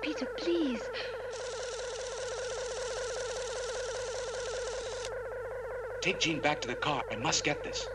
Peter, please. Take Jean back to the car. I must get this.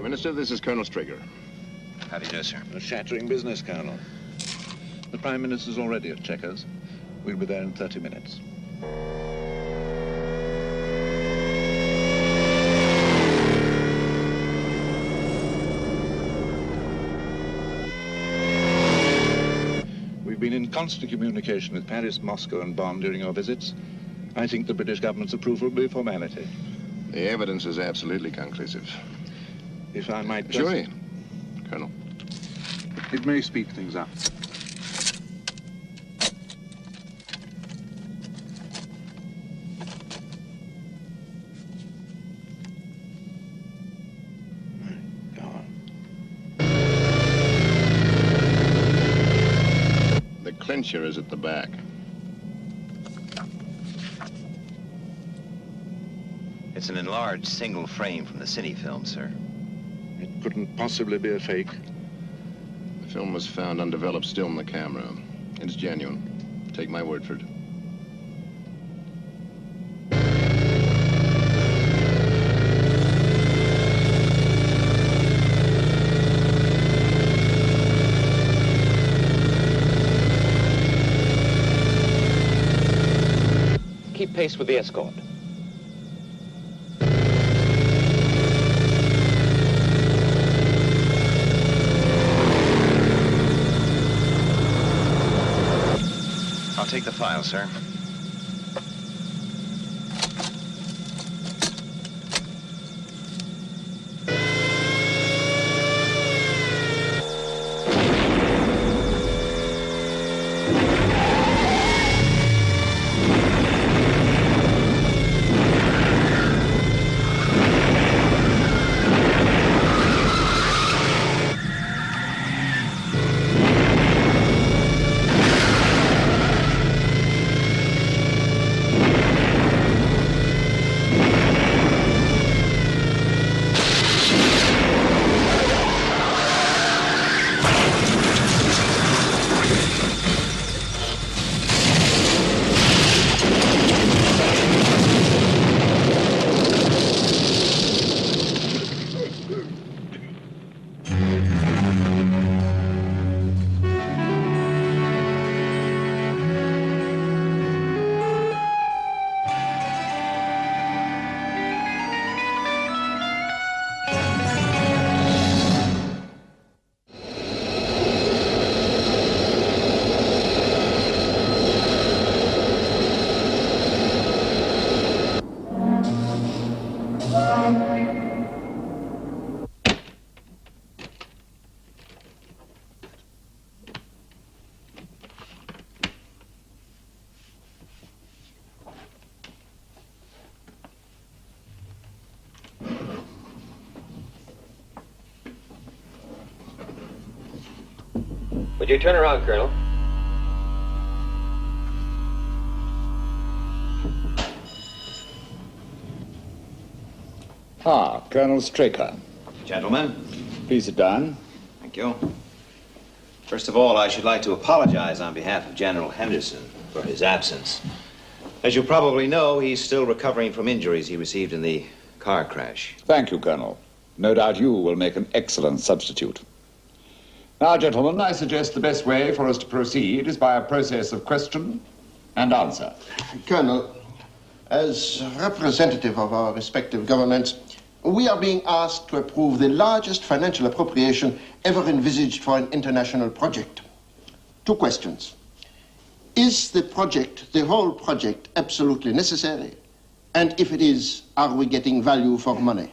Minister, this is Colonel Strigger. How do you do, sir? A shattering business, Colonel. The Prime Minister's already at Checkers. We'll be there in 30 minutes. We've been in constant communication with Paris, Moscow, and Bonn during your visits. I think the British government's approval will be a formality. The evidence is absolutely conclusive. If I might just... Jury, Colonel. It may speed things up. Go on. The clincher is at the back. It's an enlarged single frame from the cine film, sir. It couldn't possibly be a fake. The film was found undeveloped still in the camera. It's genuine. Take my word for it. Keep pace with the escort. I'll take the file, sir. Would you turn around, Colonel? Ah, Colonel Straker. Gentlemen. Please sit down. Thank you. First of all, I should like to apologize on behalf of General Henderson for his absence. As you probably know, he's still recovering from injuries he received in the car crash. Thank you, Colonel. No doubt you will make an excellent substitute. Now, gentlemen, I suggest the best way for us to proceed is by a process of question and answer. Colonel, as representative of our respective governments, we are being asked to approve the largest financial appropriation ever envisaged for an international project. 2 questions. Is the project, the whole project, absolutely necessary? And if it is, are we getting value for money?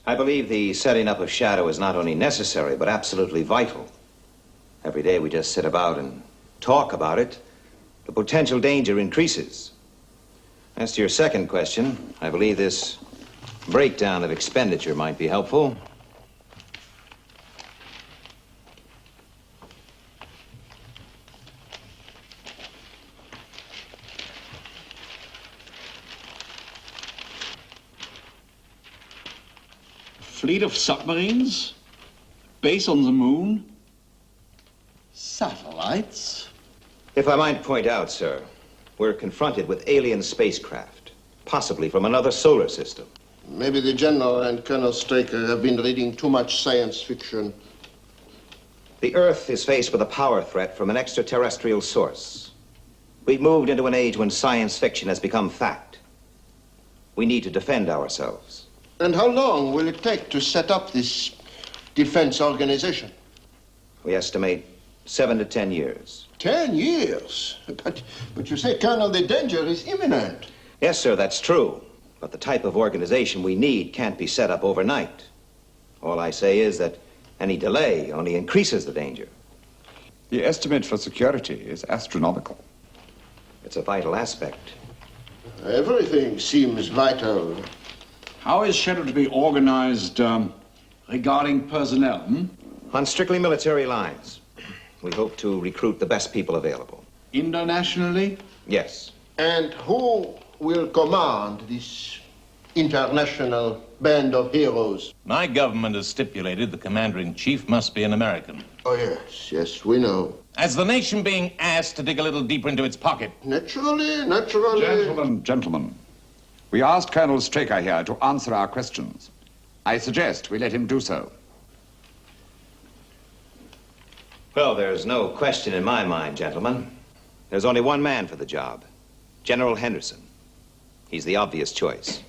I believe the setting up of SHADO is not only necessary, but absolutely vital. Every day we just sit about and talk about it, the potential danger increases. As to your second question, I believe this breakdown of expenditure might be helpful. Fleet of submarines? Base on the moon? Satellites? If I might point out, sir, we're confronted with alien spacecraft, possibly from another solar system. Maybe the General and Colonel Straker have been reading too much science fiction. The Earth is faced with a power threat from an extraterrestrial source. We've moved into an age when science fiction has become fact. We need to defend ourselves. And how long will it take to set up this defense organization? We estimate 7 to 10 years. 10 years? But you say, Colonel, the danger is imminent. Yes, sir, that's true. But the type of organization we need can't be set up overnight. All I say is that any delay only increases the danger. The estimate for security is astronomical. It's a vital aspect. Everything seems vital. How is SHADO to be organized regarding personnel? On strictly military lines, we hope to recruit the best people available. Internationally? Yes. And who will command this international band of heroes? My government has stipulated the commander-in-chief must be an American. Oh, yes, we know. As the nation being asked to dig a little deeper into its pocket. Naturally. Gentlemen. We asked Colonel Straker here to answer our questions. I suggest we let him do so. Well, there's no question in my mind, gentlemen. There's only one man for the job, General Henderson. He's the obvious choice.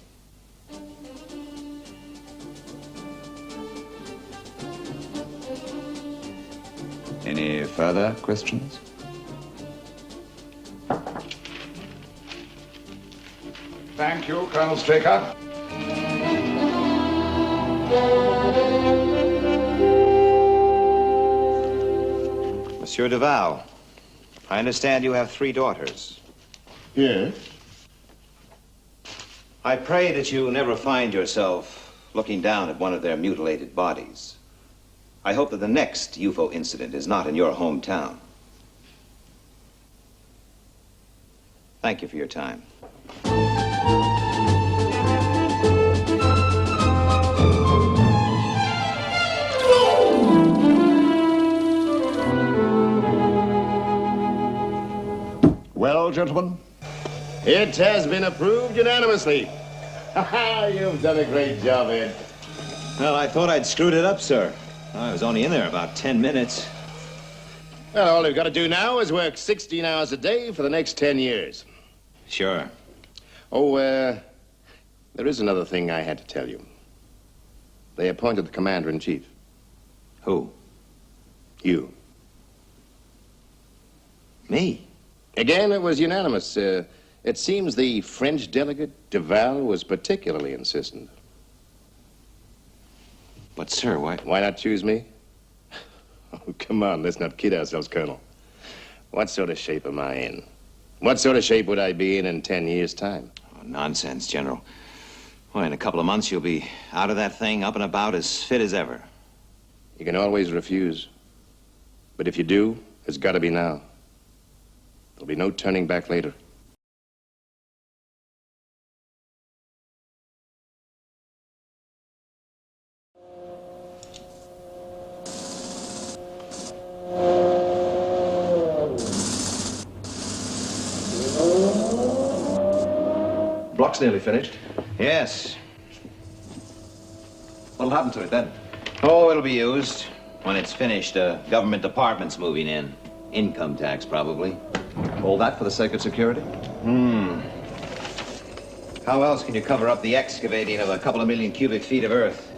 Any further questions? Thank you, Colonel Straker. Monsieur Duval, I understand you have 3 daughters. Yes. I pray that you never find yourself looking down at one of their mutilated bodies. I hope that the next UFO incident is not in your hometown. Thank you for your time. Well, gentlemen? It has been approved unanimously. You've done a great job, Ed. Well, I thought I'd screwed it up, sir. I was only in there about 10 minutes. Well, all we've got to do now is work 16 hours a day for the next 10 years. Sure. Oh, there is another thing I had to tell you. They appointed the commander-in-chief. Who? You. Me? Again, it was unanimous. It seems the French delegate, Duval, was particularly insistent. But, sir, why... Why not choose me? Oh, come on, let's not kid ourselves, Colonel. What sort of shape am I in? What sort of shape would I be in 10 years' time? Oh, nonsense, General. Well, in a couple of months, you'll be out of that thing, up and about, as fit as ever. You can always refuse. But if you do, it's got to be now. There'll be no turning back later. Block's nearly finished. Yes. What'll happen to it then? Oh, it'll be used. When it's finished, a government department's moving in. Income tax, probably. All that for the sake of security? How else can you cover up the excavating of a couple of million cubic feet of earth?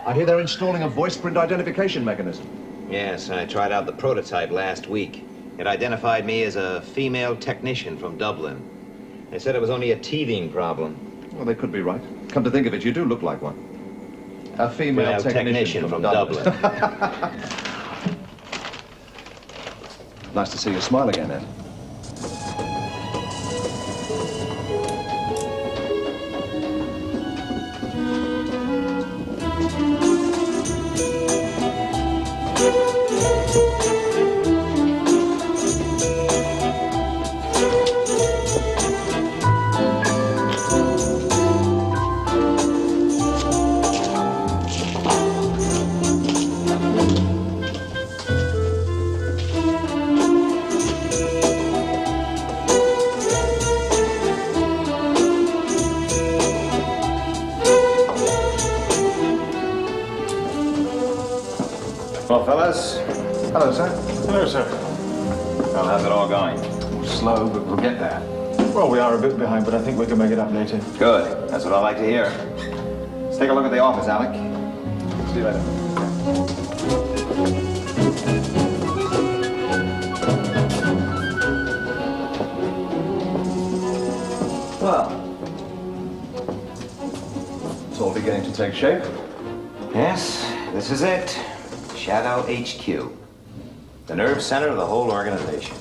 I hear they're installing a voice print identification mechanism. Yes, I tried out the prototype last week. It identified me as a female technician from Dublin. They said it was only a teething problem. Well, they could be right. Come to think of it, you do look like one. A female technician from Dublin. Nice to see you smile again, Ed. Well, fellas. Hello, sir. Hello, sir. Well, how's it all going? Slow, but we'll get there. Well, we are a bit behind, but I think we can make it up later. Good. That's what I like to hear. Let's take a look at the office, Alec. See you later. Well, it's all beginning to take shape. Yes, this is it. Shadow HQ. The nerve center of the whole organization.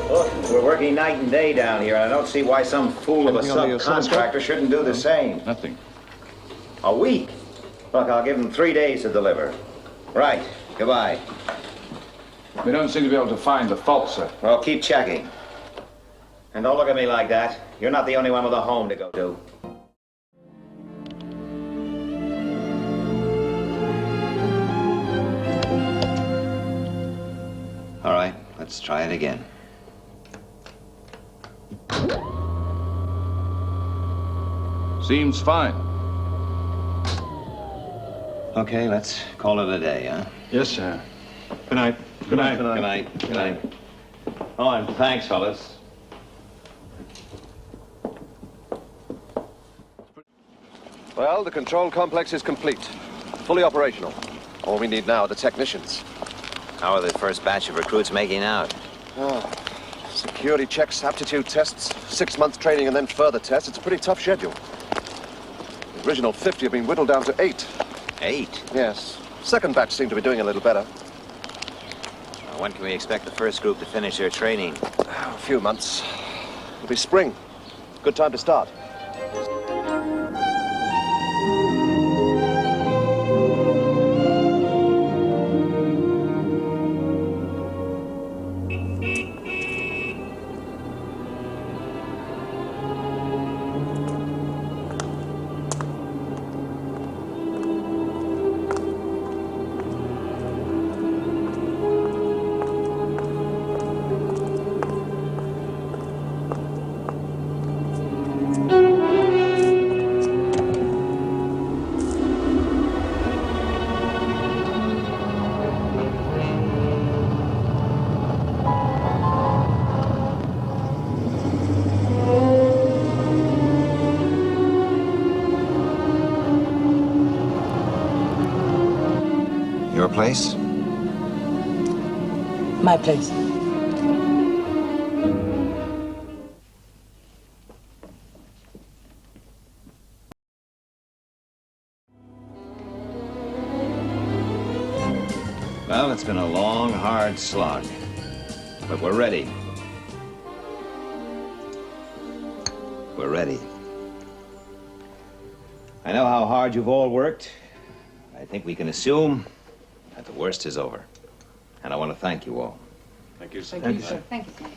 Look, we're working night and day down here, and I don't see why some fool of a Anything on the subcontractor shouldn't do the same. Nothing. A week? Look, I'll give them 3 days to deliver. Right. Goodbye. We don't seem to be able to find the fault, sir. Well, keep checking. And don't look at me like that. You're not the only one with a home to go to. All right, let's try it again. Seems fine. Okay, let's call it a day, huh? Yes, sir. Good night. Good night. Good night. Good night. Oh, and thanks, fellas. Well, the control complex is complete. Fully operational. All we need now are the technicians. How are the first batch of recruits making out? Oh, security checks, aptitude tests, 6-month training, and then further tests. It's a pretty tough schedule. The original 50 have been whittled down to 8. 8? Yes. Second batch seem to be doing a little better. When can we expect the first group to finish their training? A few months. It'll be spring. Good time to start. Your place? My place. Well, it's been a long, hard slog. But we're ready. We're ready. I know how hard you've all worked. I think we can assume that the worst is over. And I want to thank you all. Thank you, sir. Thank you, sir. Thank you, sir.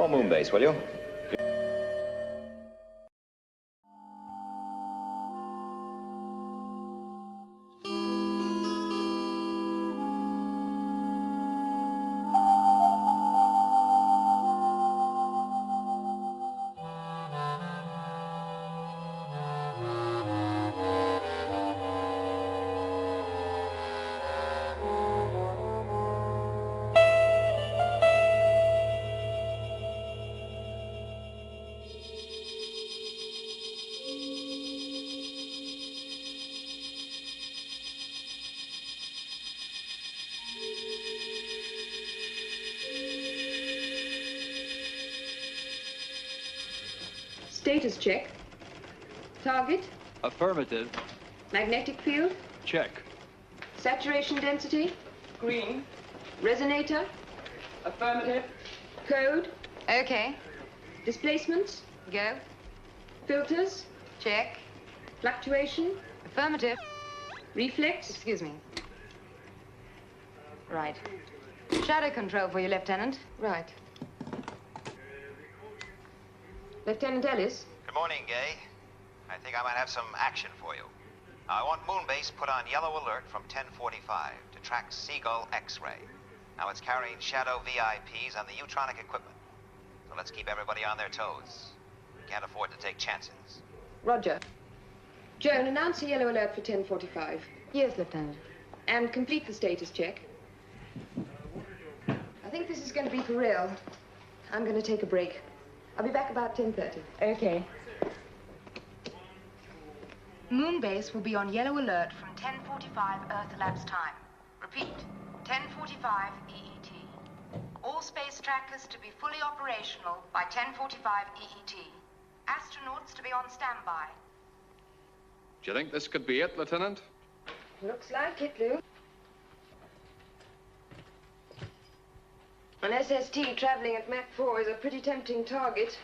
Moonbase, will you? Status check. Target. Affirmative. Magnetic field. Check. Saturation density. Green. Resonator. Affirmative. Code. Okay. Displacements. Go. Filters. Check. Fluctuation. Affirmative. Reflex. Excuse me. Right. Shadow control for you, Lieutenant. Right. Lieutenant Ellis. Good morning, Gay. I think I might have some action for you. Now, I want Moonbase put on yellow alert from 1045 to track Seagull X-ray. Now, it's carrying Shadow VIPs on the Utronic equipment. So let's keep everybody on their toes. We can't afford to take chances. Roger. Joan, announce a yellow alert for 1045. Yes, Lieutenant. And complete the status check. I think this is going to be for real. I'm going to take a break. I'll be back about 10:30. Okay. Moonbase will be on yellow alert from 10:45 Earth elapsed time. Repeat, 10:45 EET. All space trackers to be fully operational by 10:45 EET. Astronauts to be on standby. Do you think this could be it, Lieutenant? Looks like it, Lou. An SST traveling at Mach 4 is a pretty tempting target.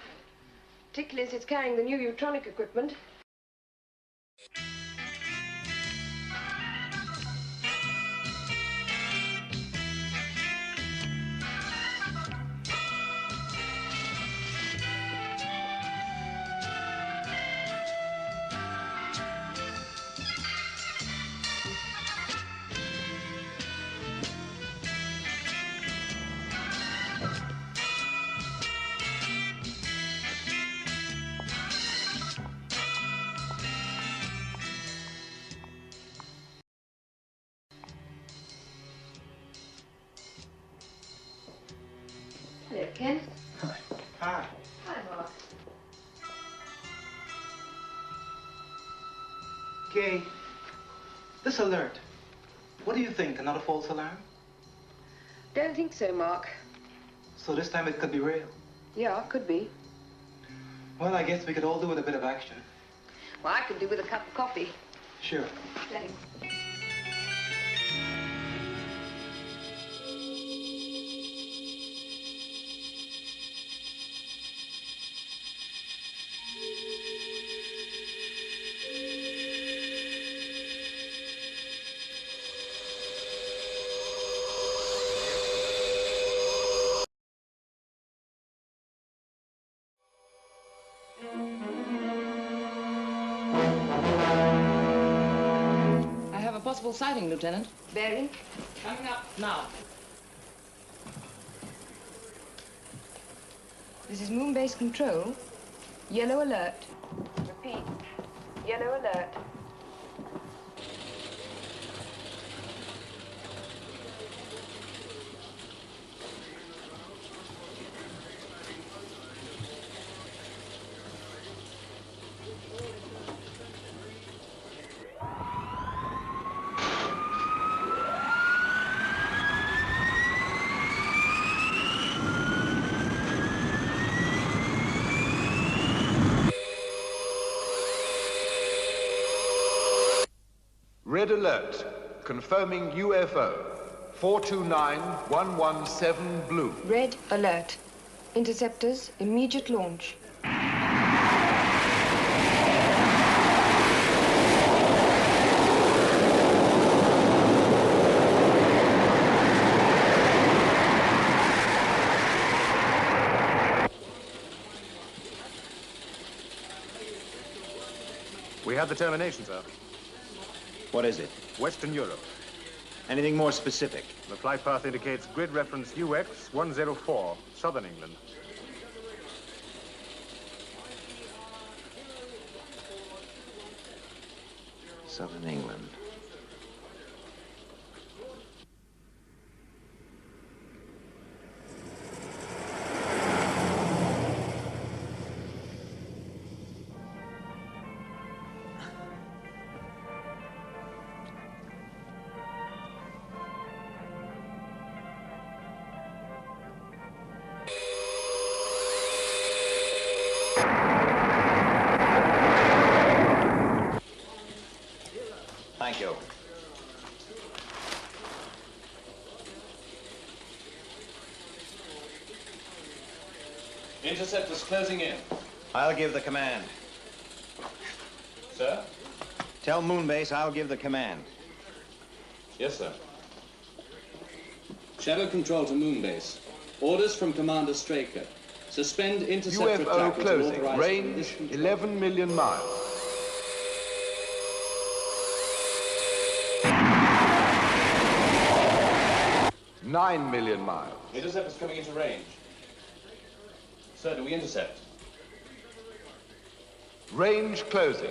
Particularly as it's carrying the new Utronic equipment. Hello, Ken. Hi. Hi, Mark. Gay, this alert. What do you think? Another false alarm? Don't think so, Mark. So this time it could be real. Yeah, could be. Well, I guess we could all do with a bit of action. Well, I could do with a cup of coffee. Sure. Thanks. I have a possible sighting, Lieutenant. Bearing? Coming up now. This is Moon Base Control. Yellow alert. Repeat. Yellow alert. Red alert. Confirming UFO. 429117 blue. Red alert. Interceptors, immediate launch. We have the termination, sir. What is it? Western Europe. Anything more specific? The flight path indicates grid reference UX 104, Southern England. Southern England. Thank you. Interceptors closing in. I'll give the command. Sir? Tell Moonbase I'll give the command. Yes, sir. Shadow control to Moonbase. Orders from Commander Straker. Suspend interceptor UFO trackers closing. authorized Range 11 million miles. $9 million miles. Interceptors coming into range. Sir, do we intercept? Range closing.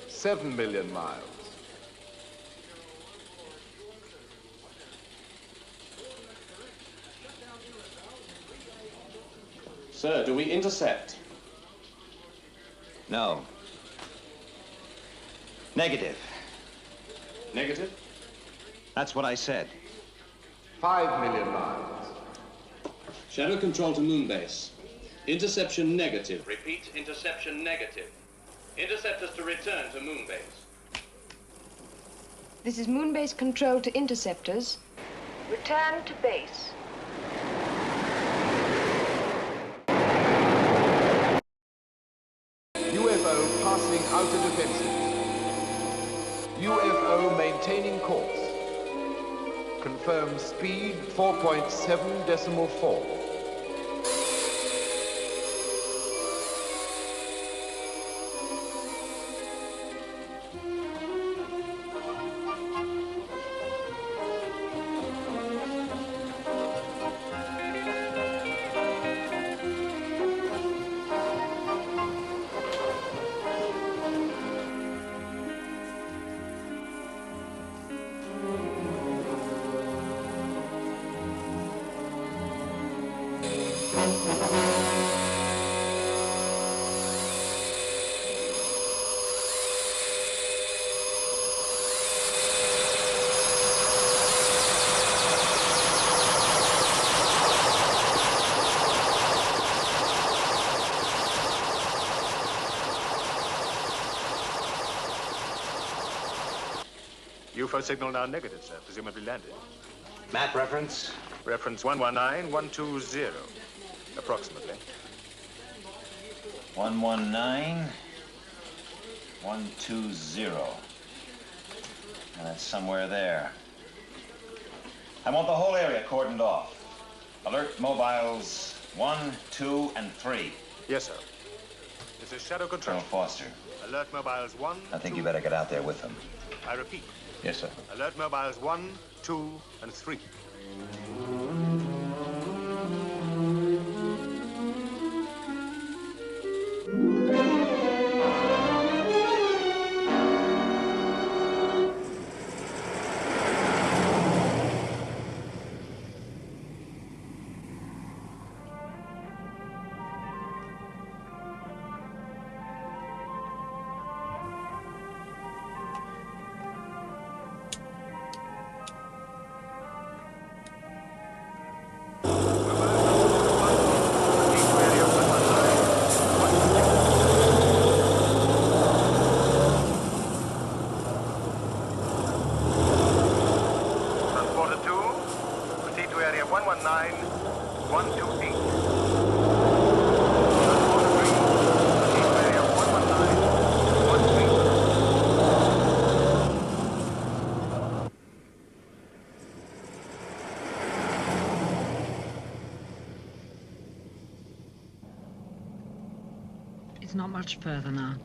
7 million miles. Sir, do we intercept? No. Negative. Negative? That's what I said. 5 million miles. Shadow control to Moonbase. Interception negative. Repeat, interception negative. Interceptors to return to Moonbase. This is Moonbase Control to interceptors. Return to base. UFO passing outer defenses. UFO maintaining course. Confirm speed 4.7.4. UFO signal now negative, sir. Presumably landed. Map reference? Reference 119120, approximately. 119120. And that's somewhere there. I want the whole area cordoned off. Alert mobiles 1, 2, and 3. Yes, sir. This is Shadow Control. Colonel Foster. Alert mobiles 1, I think 2, you better get out there with them. I repeat. Yes, sir. Alert mobiles 1, 2, and 3. Transporter 2, proceed to area 119128. Transporter 3, proceed to area 11913. It's not much further now.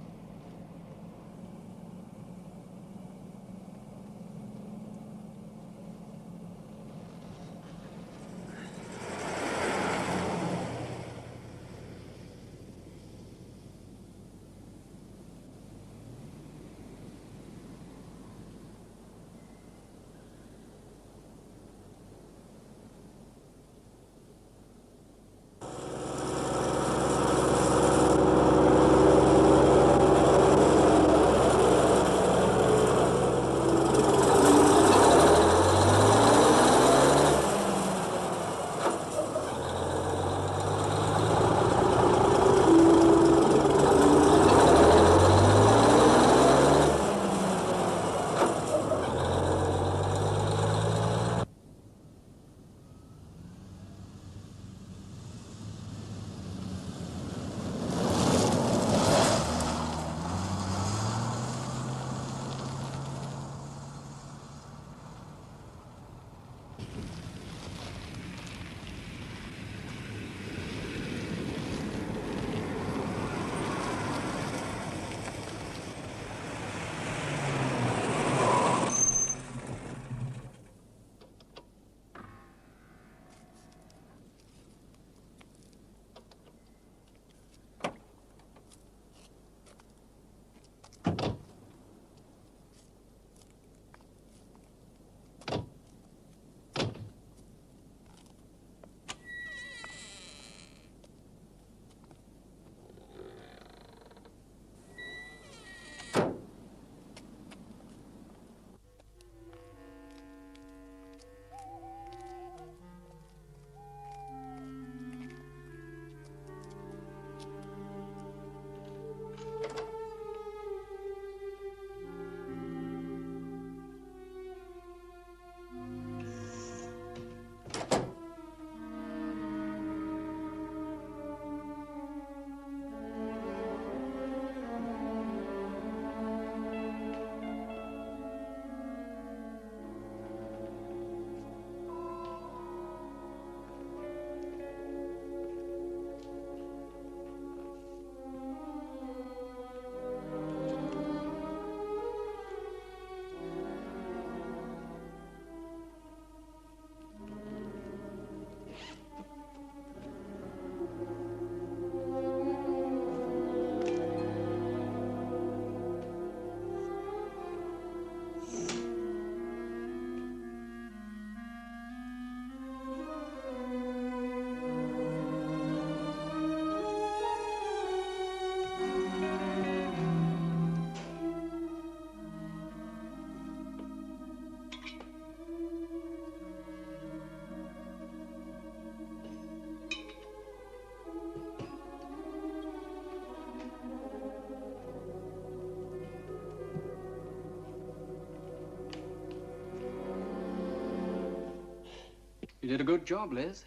You did a good job, Liz.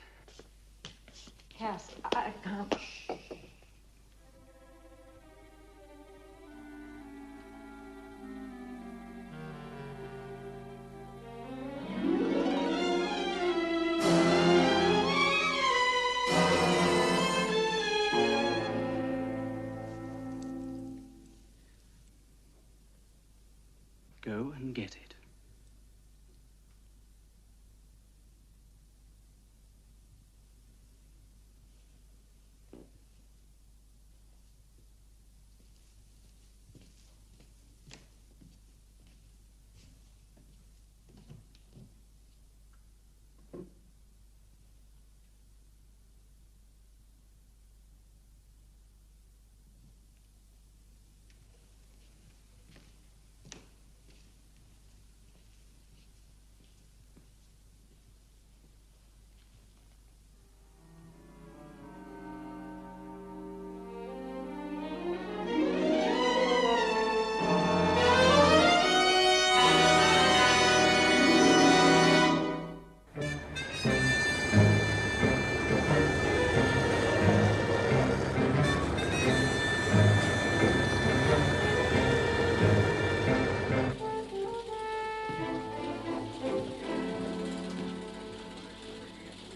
Cass, I can't. Go and get it.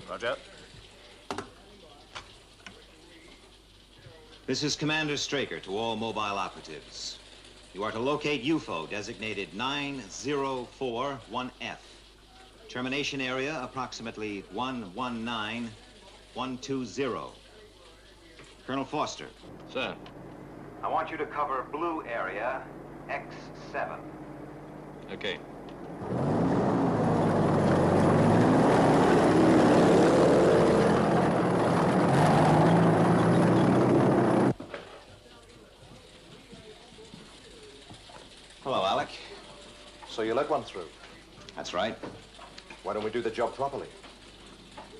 Roger. This is Commander Straker to all mobile operatives. You are to locate UFO designated 9041F. Termination area approximately 119120. Colonel Foster. Sir. I want you to cover blue area X7. Okay. Hello, Alec. So you let one through? That's right. Why don't we do the job properly?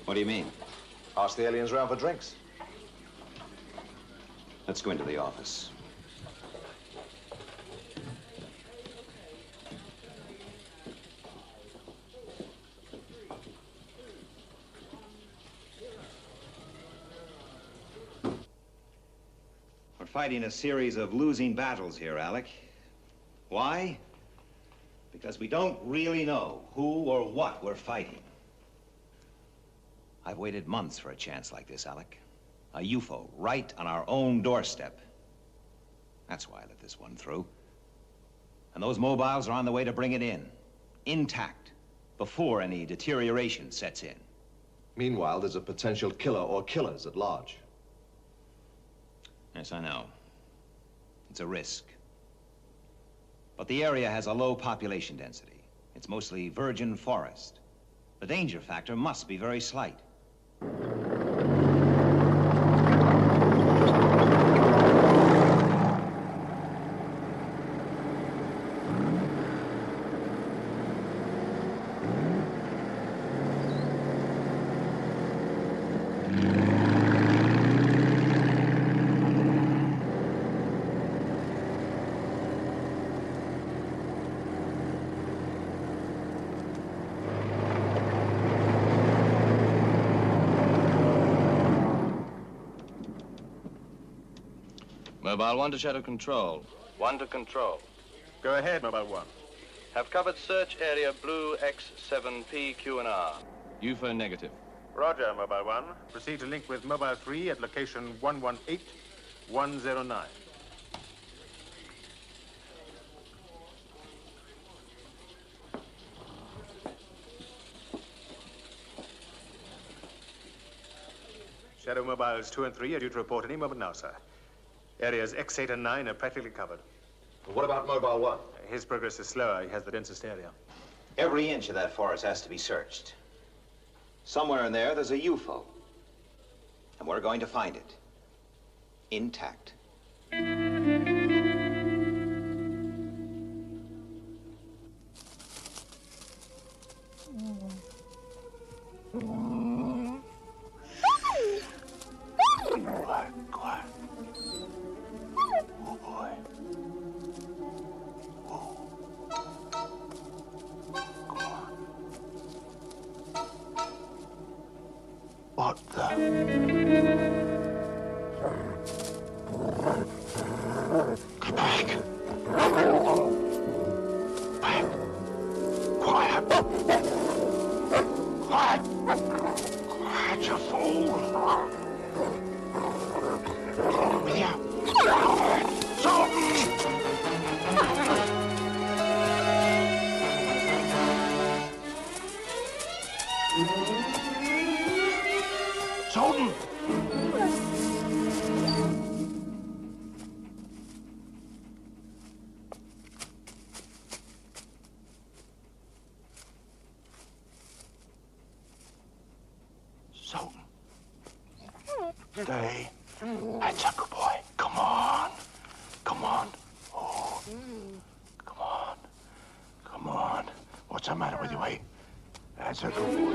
What do you mean? Ask the aliens around for drinks. Let's go into the office. We're fighting a series of losing battles here, Alec. Why? Because we don't really know who or what we're fighting. I've waited months for a chance like this, Alec. A UFO right on our own doorstep. That's why I let this one through. And those mobiles are on the way to bring it in, intact, before any deterioration sets in. Meanwhile, there's a potential killer or killers at large. Yes, I know. It's a risk. But the area has a low population density. It's mostly virgin forest. The danger factor must be very slight. Mobile 1 to Shadow Control. 1 to Control. Go ahead, Mobile 1. Have covered search area blue X7P Q&R. UFO negative. Roger, Mobile 1. Proceed to link with Mobile 3 at location 118109. Shadow Mobiles 2 and 3 are due to report any moment now, sir. Areas X8 and 9 are practically covered. What about Mobile 1? His progress is slower. He has the densest area. Every inch of that forest has to be searched. Somewhere in there, there's a UFO. And we're going to find it. Intact. Quiet. Oh, boy. Go on. What the? Get back. Back. Quiet. Quiet. Quiet, you fool. With you. Soden! Soden. Stay. That's a good boy. Come on. Come on. Oh. Come on. Come on. What's the matter with you, eh? That's a good boy.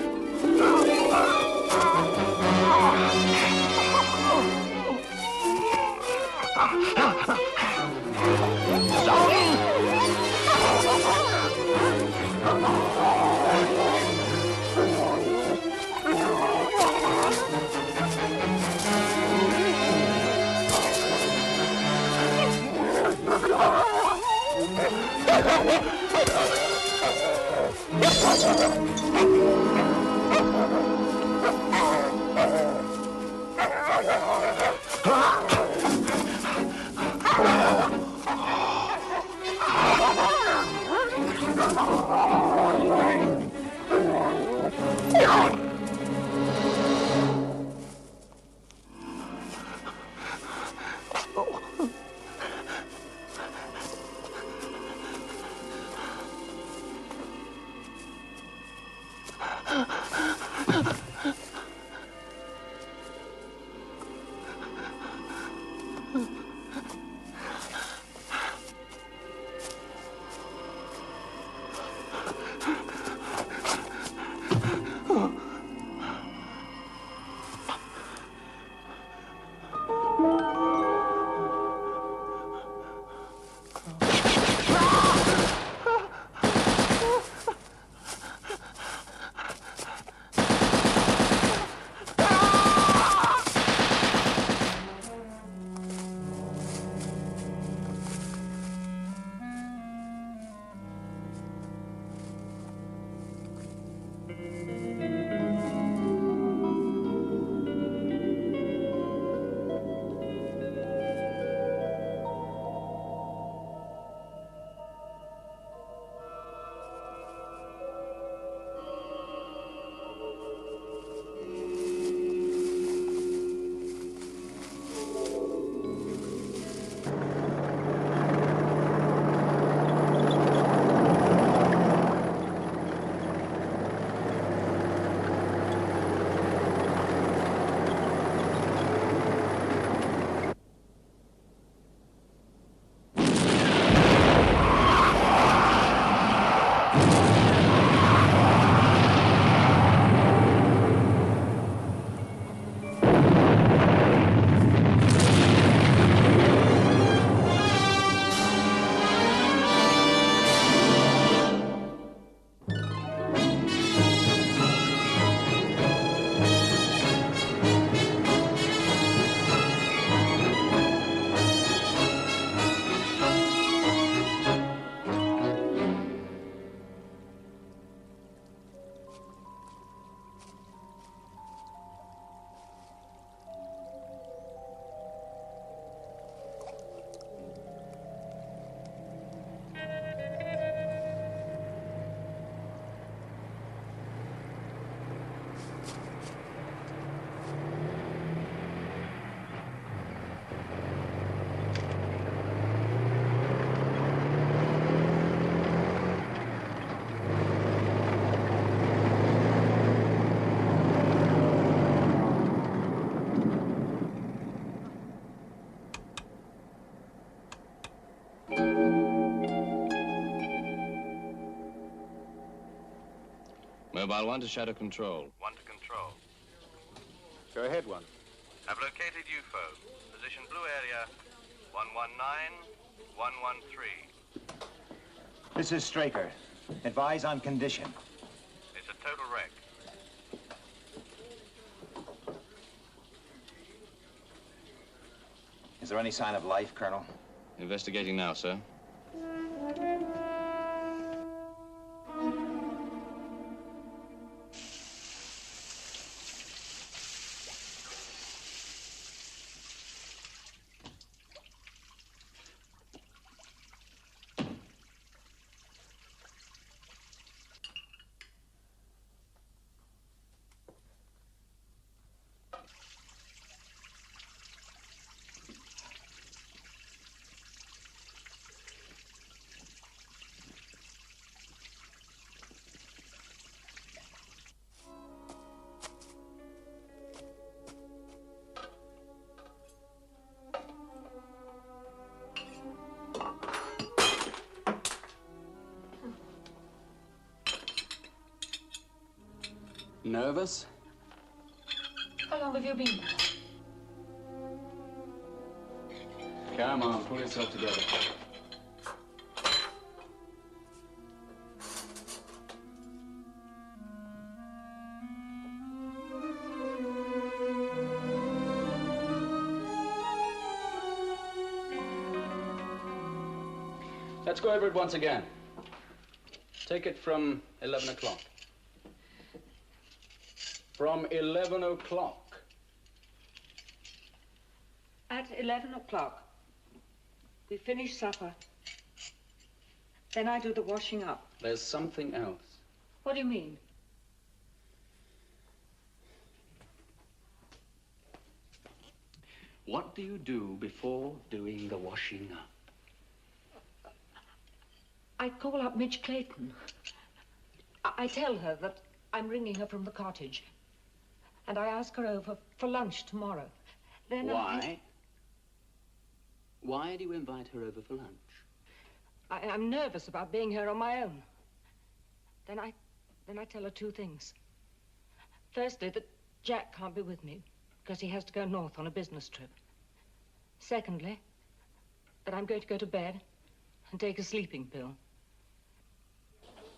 Mobile 1 to Shadow Control. 1 to Control. Go ahead, 1. Have located UFO. Position blue area 119-113. This is Straker. Advise on condition. It's a total wreck. Is there any sign of life, Colonel? Investigating now, sir. Nervous? How long have you been? Come on, pull yourself together. Let's go over it once again. Take it from 11 o'clock. From 11 o'clock. At 11 o'clock, we finish supper. Then I do the washing up. There's something else. What do you mean? What do you do before doing the washing up? I call up Midge Clayton. I tell her that I'm ringing her from the cottage. And I ask her over for lunch tomorrow. Then Why? Why do you invite her over for lunch? I'm nervous about being here on my own. Then I tell her two things. Firstly, that Jack can't be with me because he has to go north on a business trip. Secondly, that I'm going to go to bed and take a sleeping pill.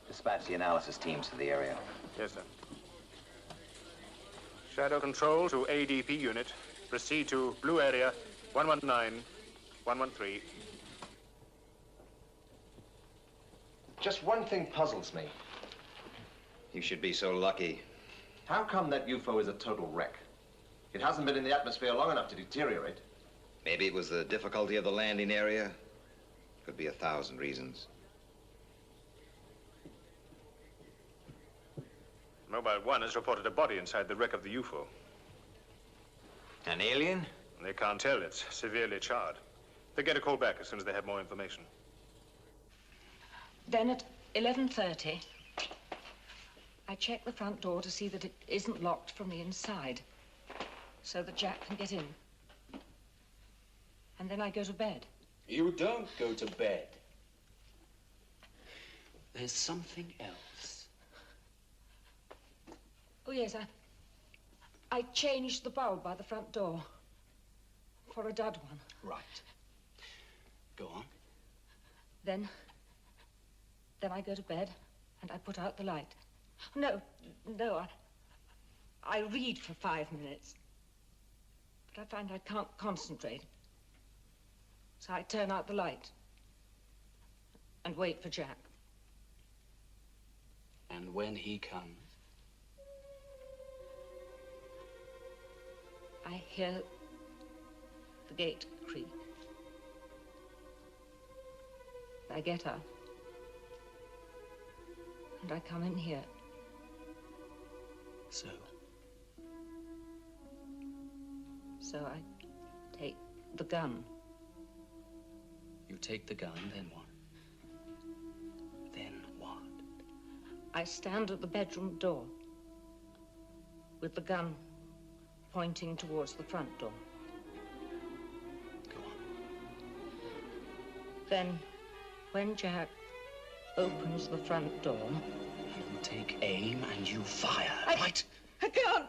Dispatch the analysis teams to the area. Yes, sir. Shadow control to ADP unit. Proceed to blue area 119-113. Just one thing puzzles me. You should be so lucky. How come that UFO is a total wreck? It hasn't been in the atmosphere long enough to deteriorate. Maybe it was the difficulty of the landing area. Could be 1,000 reasons. Mobile 1 has reported a body inside the wreck of the UFO. An alien? They can't tell. It's severely charred. They'll get a call back as soon as they have more information. Then at 11:30, I check the front door to see that it isn't locked from the inside, so that Jack can get in. And then I go to bed. You don't go to bed. There's something else. Oh, yes, I changed the bulb by the front door for a dud one. Right. Go on. Then I go to bed and I put out the light. No, I read for 5 minutes. But I find I can't concentrate. So I turn out the light and wait for Jack. And when he comes? I hear the gate creak. I get up. And I come in here. So I take the gun. You take the gun, then what? Then what? I stand at the bedroom door with the gun pointing towards the front door. Go on. Then, when Jack opens the front door, you take aim and you fire, right? I can't,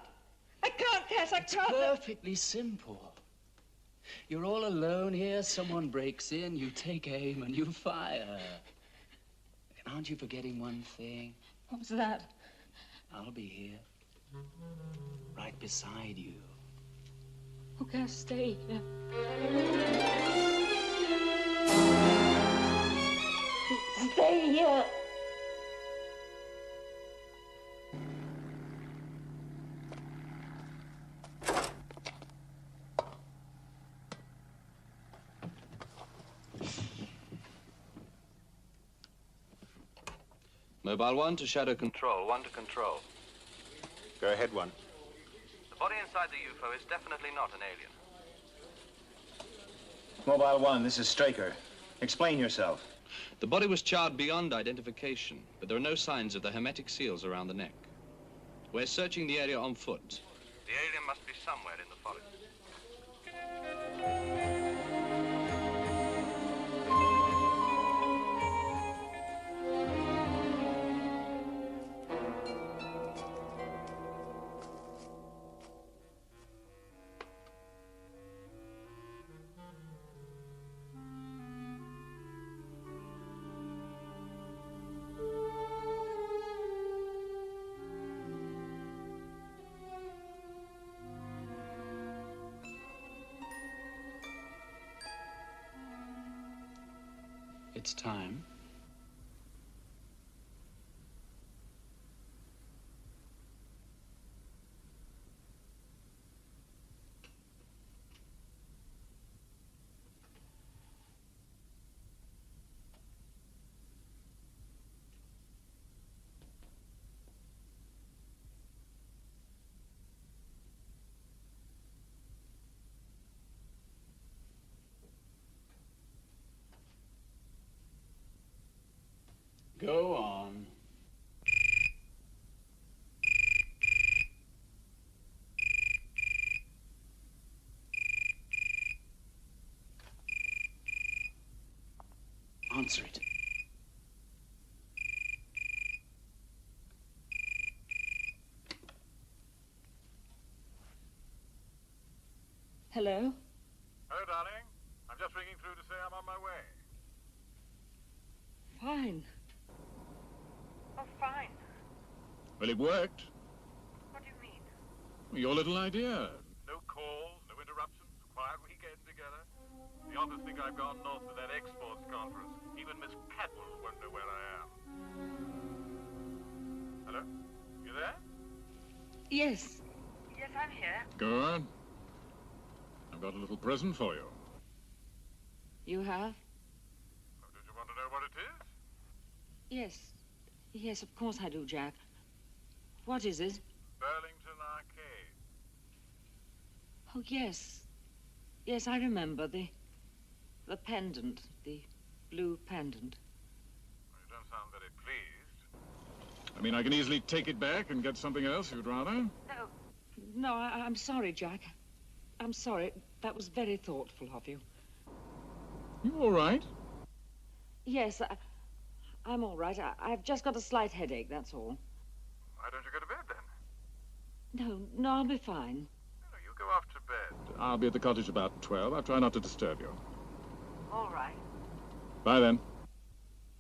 Cass, I can't. Perfectly simple. You're all alone here, someone breaks in, you take aim and you fire. Aren't you forgetting one thing? What was that? I'll be here, right beside you. Oh, Cass, stay here. Stay here. Mobile 1 to Shadow Control. 1 to Control. Go ahead, 1. The body inside the UFO is definitely not an alien. Mobile 1, this is Straker. Explain yourself. The body was charred beyond identification, but there are no signs of the hermetic seals around the neck. We're searching the area on foot. The alien must be somewhere in the forest. It's time. Go on. Answer it. Hello? Hello, darling. I'm just ringing through to say I'm on my way. Fine. Oh, fine. Well, it worked. What do you mean? Your little idea. No calls, no interruptions, quiet weekend together. The office think I've gone north to that exports conference. Even Miss Cadwell won't know where I am. Hello? You there? Yes. Yes, I'm here. Go on. I've got a little present for you. You have? Oh, don't you want to know what it is? Yes. Yes, of course I do, Jack. What is it? Burlington Arcade. Oh, yes. Yes, I remember. The pendant. The blue pendant. Well, you don't sound very pleased. I mean, I can easily take it back and get something else you'd rather. No. No, I'm sorry, Jack. I'm sorry. That was very thoughtful of you. You all right? Yes, I'm all right. I've just got a slight headache, that's all. Why don't you go to bed, then? No, I'll be fine. No, you go off to bed. I'll be at the cottage about 12. I'll try not to disturb you. All right. Bye, then.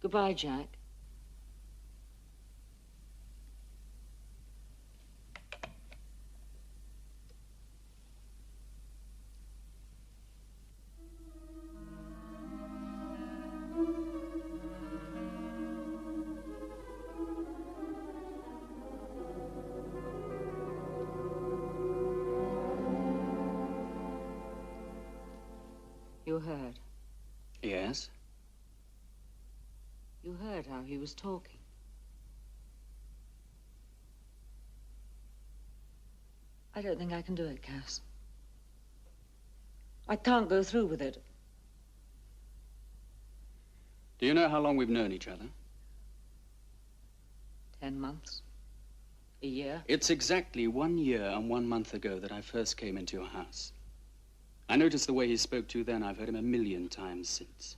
Goodbye, Jack. You heard? Yes? You heard how he was talking. I don't think I can do it, Cass. I can't go through with it. Do you know how long we've known each other? 10 months? A year? It's exactly 1 year and 1 month ago that I first came into your house. I noticed the way he spoke to you then. I've heard him 1,000,000 times since.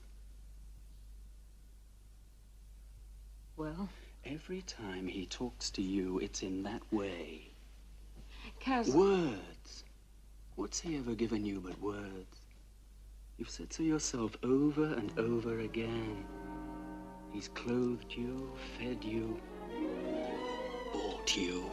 Well? Every time he talks to you, it's in that way. Cass... Words. What's he ever given you but words? You've said so yourself over and over again. He's clothed you, fed you, bought you.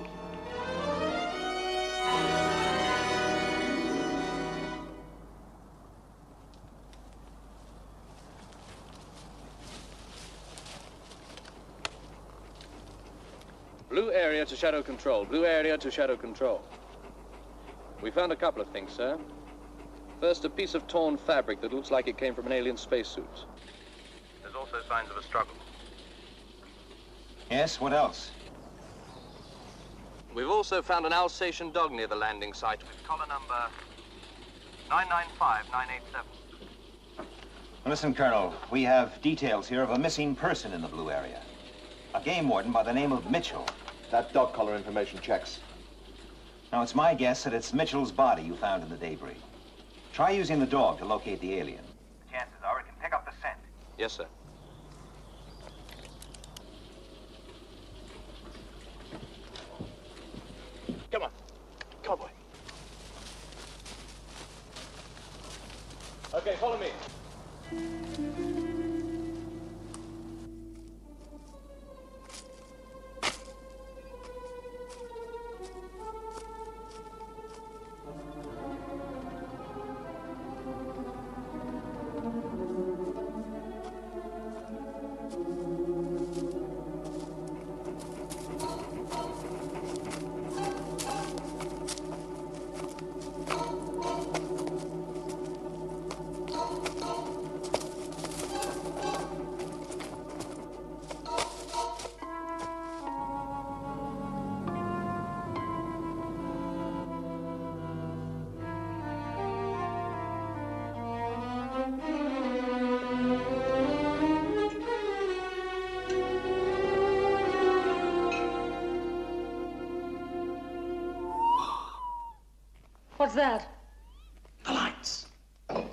area to Shadow Control. Blue area to Shadow Control. We found a couple of things, sir. First, a piece of torn fabric that looks like it came from an alien spacesuit. There's also signs of a struggle. Yes, what else? We've also found an Alsatian dog near the landing site with collar number 995987. Listen, Colonel, we have details here of a missing person in the blue area. A game warden by the name of Mitchell. That dog collar information checks. Now, it's my guess that it's Mitchell's body you found in the debris. Try using the dog to locate the alien. Chances are it can pick up the scent. Yes, sir. Come on. Cowboy. Okay, follow me. What's that? The lights.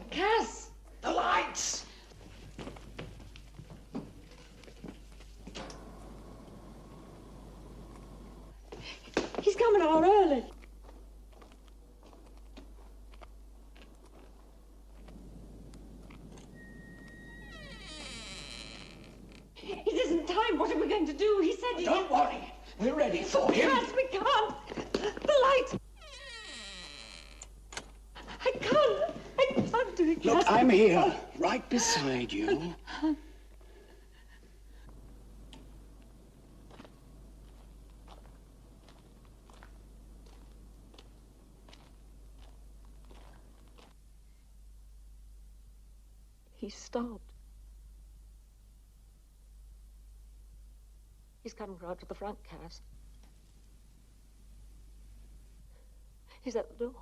Cass! The lights. He's coming out early. It isn't time. What are we going to do? He said he... Don't worry. We're ready for him. Cass, we can't. The light. I can't do it, Cass. Look, I'm here, right beside you. He stopped. He's coming right to the front, Cass. He's at the door.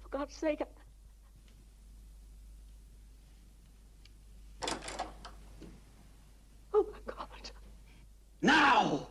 For God's sake, Oh, my God. Now!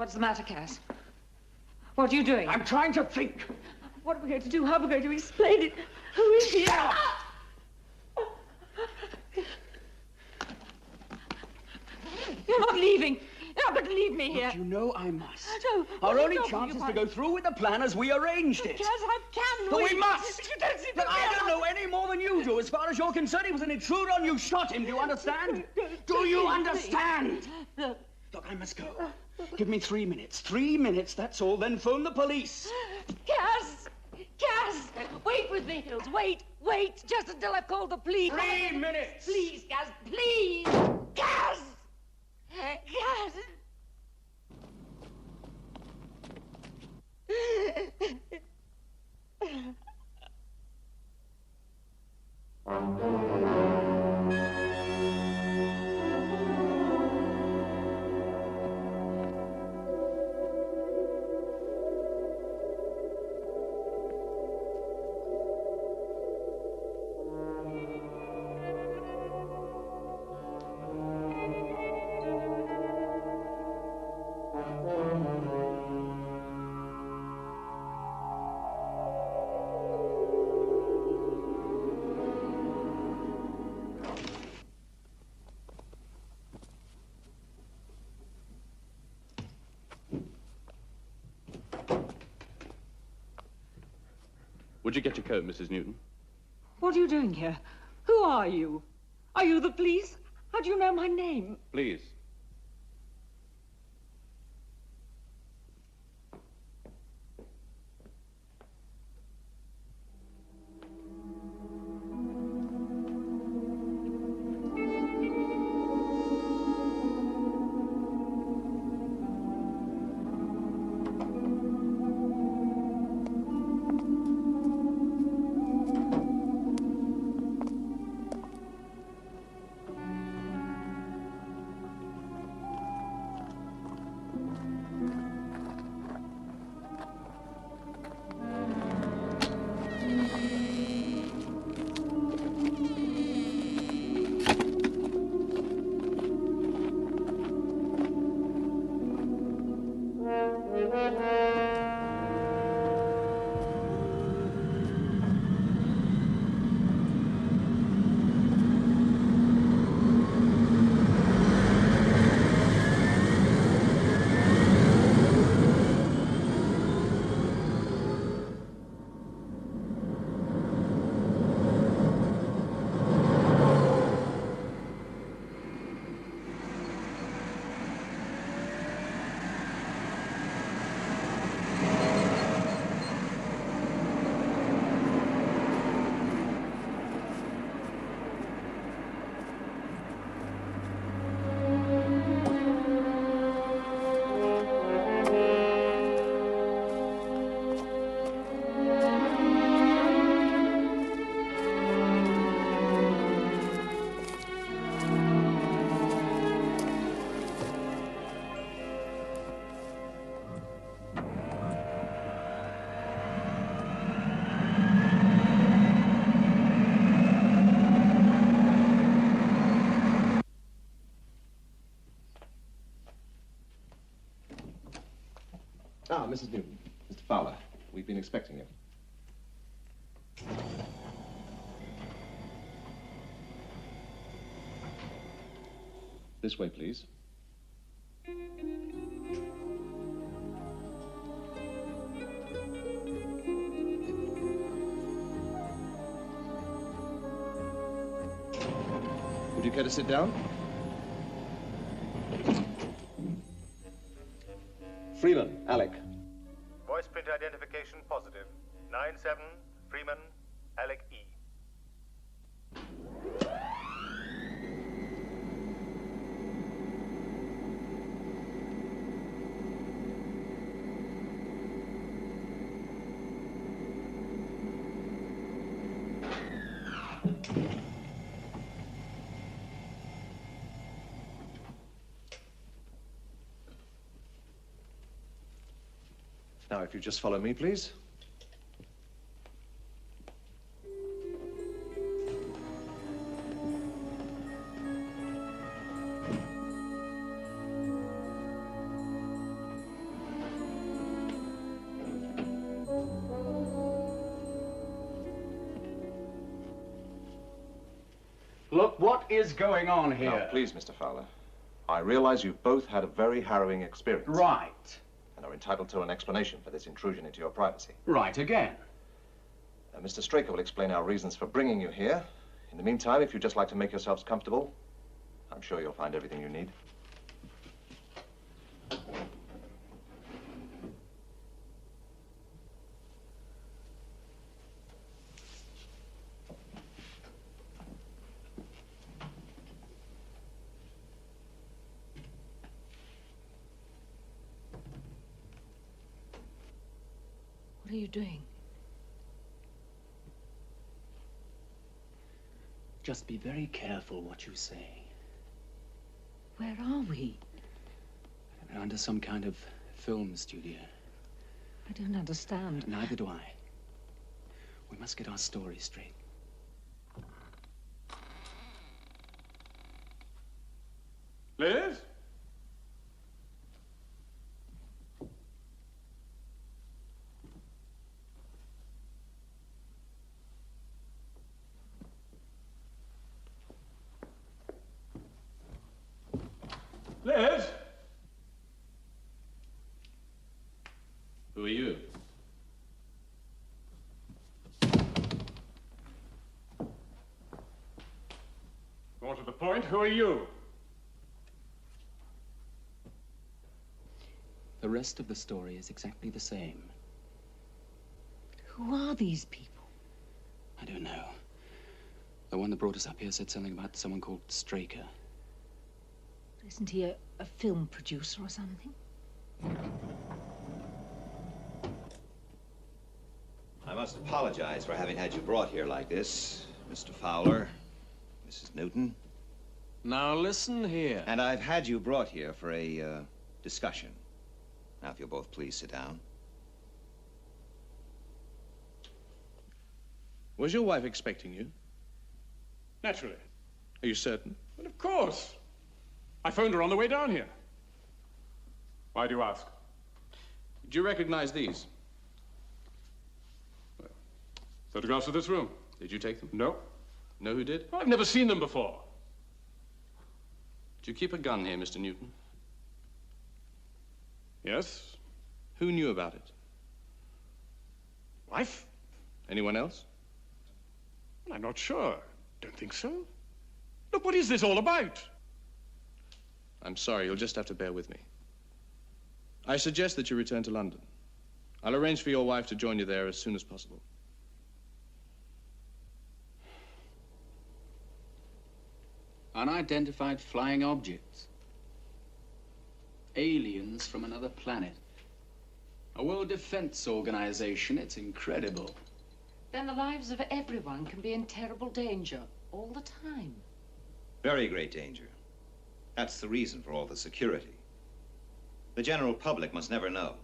What's the matter, Cass? What are you doing? I'm trying to think. What are we going to do? How are we going to explain it? Who is he? You're not leaving. You're not going to leave me here. Look, you know I must. No. Our only chance is to go through with the plan as we arranged it. Cass, I can But wait. we must. You don't seem to Look, I don't realize- know any more than you do. As far as you're concerned, he was an intruder and you shot him. Do you understand? Do you understand? Look, I must go. Give me 3 minutes. 3 minutes, that's all. Then phone the police. Cass! Cass! Wait with me, Hills. Wait, just until I've called the police. 3 minutes! Please, Cass, please! Cass! Cass! Would you get your coat, Mrs. Newton? What are you doing here? Who are you? Are you the police? How do you know my name? Please. Ah, Mrs. Newton. Mr. Fowler. We've been expecting you. This way, please. Would you care to sit down? Freeman, Alec. Voice print identification positive. 9-7, Freeman, Alec E. Now, if you just follow me, please. Look, what is going on here? Now, please, Mr. Fowler. I realize you've both had a very harrowing experience. Right. And are entitled to an explanation for this intrusion into your privacy. Right again. Mr. Straker will explain our reasons for bringing you here. In the meantime, if you'd just like to make yourselves comfortable, I'm sure you'll find everything you need. What are you doing? Just be very careful what you say. Where are we? We're under some kind of film studio. I don't understand. Neither do I. We must get our story straight. Liz? Liz? Who are you? who are you? The rest of the story is exactly the same. Who are these people? I don't know. The one that brought us up here said something about someone called Straker. Isn't he a film producer or something? I must apologize for having had you brought here like this, Mr. Fowler, Mrs. Newton. Now listen here. And I've had you brought here for a discussion. Now, if you'll both please sit down. Was your wife expecting you? Naturally. Are you certain? Well, of course. I phoned her on the way down here. Why do you ask? Do you recognize these? Photographs of this room. Did you take them? No. Know who did? I've never seen them before. Do you keep a gun here, Mr. Newton? Yes. Who knew about it? Wife? Anyone else? Well, I'm not sure. Don't think so. Look, what is this all about? I'm sorry, you'll just have to bear with me. I suggest that you return to London. I'll arrange for your wife to join you there as soon as possible. Unidentified flying objects. Aliens from another planet. A World Defense Organization. It's incredible. Then the lives of everyone can be in terrible danger all the time. Very great danger. That's the reason for all the security. The general public must never know.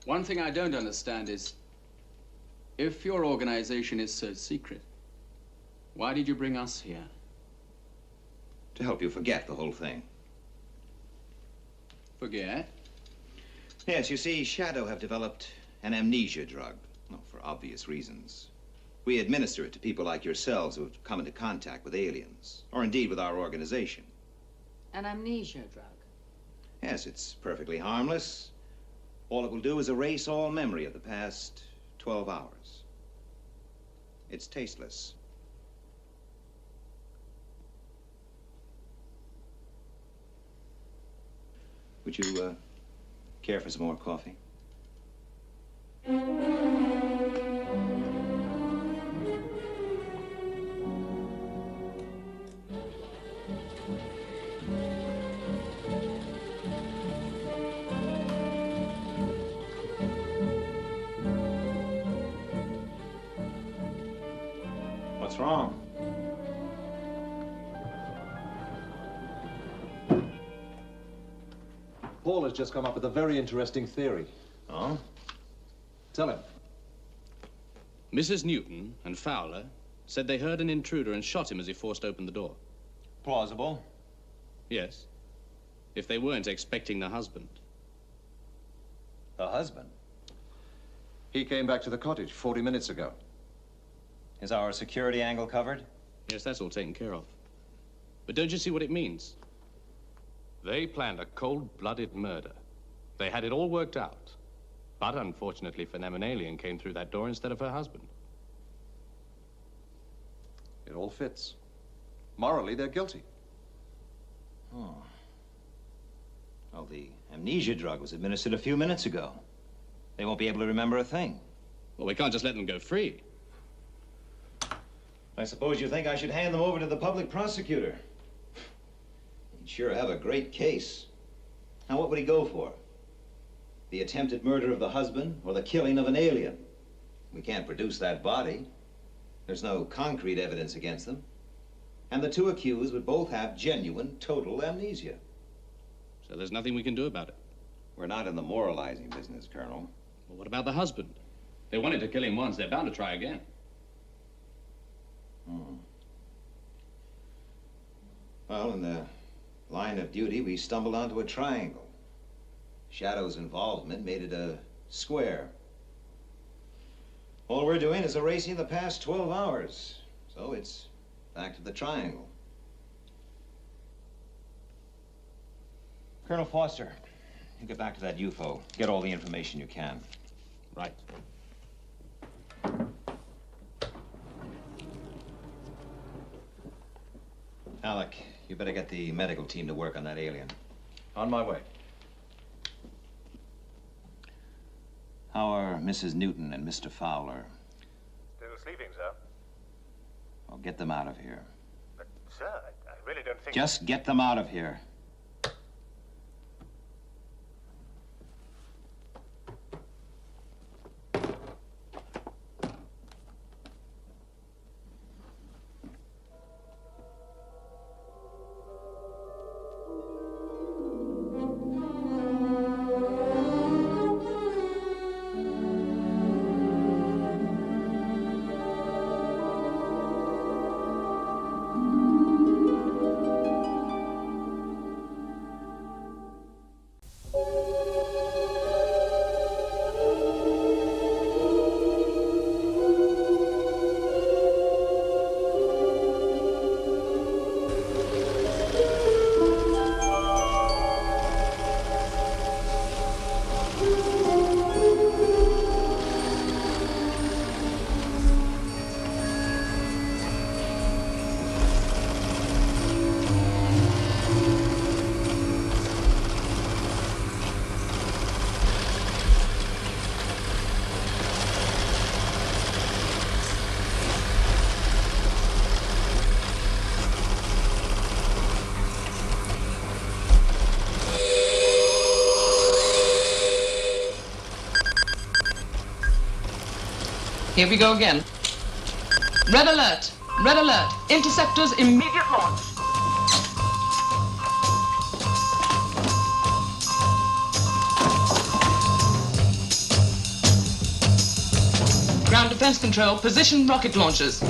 One thing I don't understand is, if your organization is so secret, why did you bring us here? To help you forget the whole thing. Forget? Yes, you see, SHADO have developed an amnesia drug. Well, for obvious reasons. We administer it to people like yourselves who have come into contact with aliens, or indeed with our organization. An amnesia drug. Yes, it's perfectly harmless. All it will do is erase all memory of the past 12 hours. It's tasteless. Would you, care for some more coffee? What's wrong? Paul has just come up with a very interesting theory. Oh? Tell him. Mrs. Newton and Fowler said they heard an intruder and shot him as he forced open the door. Plausible. Yes. If they weren't expecting the husband. The husband? He came back to the cottage 40 minutes ago. Is our security angle covered? Yes, that's all taken care of. But don't you see what it means? They planned a cold-blooded murder. They had it all worked out. But unfortunately for them, an alien came through that door instead of her husband. It all fits. Morally, they're guilty. Oh. Well, the amnesia drug was administered a few minutes ago. They won't be able to remember a thing. Well, we can't just let them go free. I suppose you think I should hand them over to the public prosecutor. He'd sure have a great case. Now, what would he go for? The attempted murder of the husband or the killing of an alien? We can't produce that body. There's no concrete evidence against them. And the two accused would both have genuine, total amnesia. So there's nothing we can do about it. We're not in the moralizing business, Colonel. Well, what about the husband? They wanted to kill him once. They're bound to try again. Well, in the line of duty, we stumbled onto a triangle. SHADO's involvement made it a square. All we're doing is erasing the past 12 hours. So it's back to the triangle. Colonel Foster, you get back to that UFO. Get all the information you can. Right. Alec, you better get the medical team to work on that alien. On my way. How are Mrs. Newton and Mr. Fowler? Still sleeping, sir. Well, get them out of here. But, sir, I really don't think... Just get them out of here. Here we go again. Red alert! Red alert! Interceptors immediate launch! Ground defense control, position rocket launchers.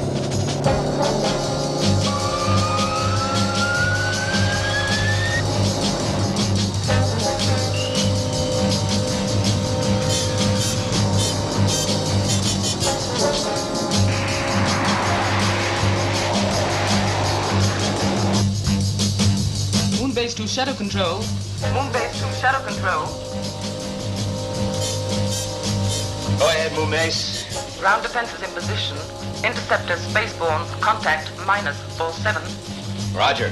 Base to shadow control. Moon base to shadow control. Go ahead, Moon Base. Ground defenses in position. Interceptor spaceborne. Contact -47. Roger.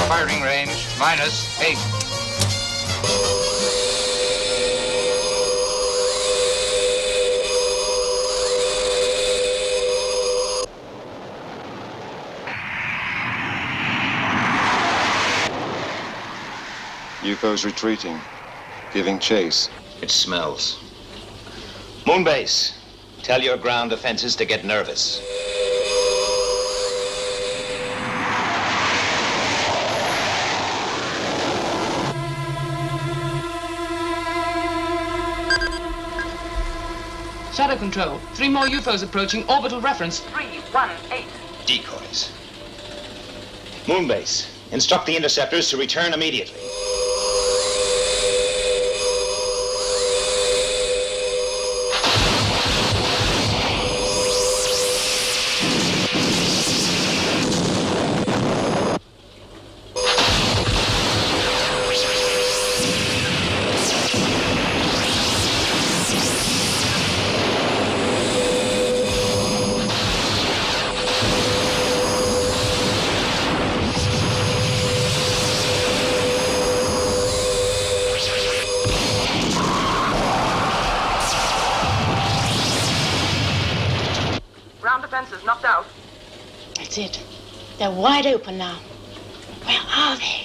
Firing range -8. UFO's retreating, giving chase. It smells. Moonbase, tell your ground defenses to get nervous. Shadow control. 3 more UFOs approaching. Orbital reference 318. Decoys. Moonbase, instruct the interceptors to return immediately. Defenses knocked out. That's it. They're wide open now. Where are they?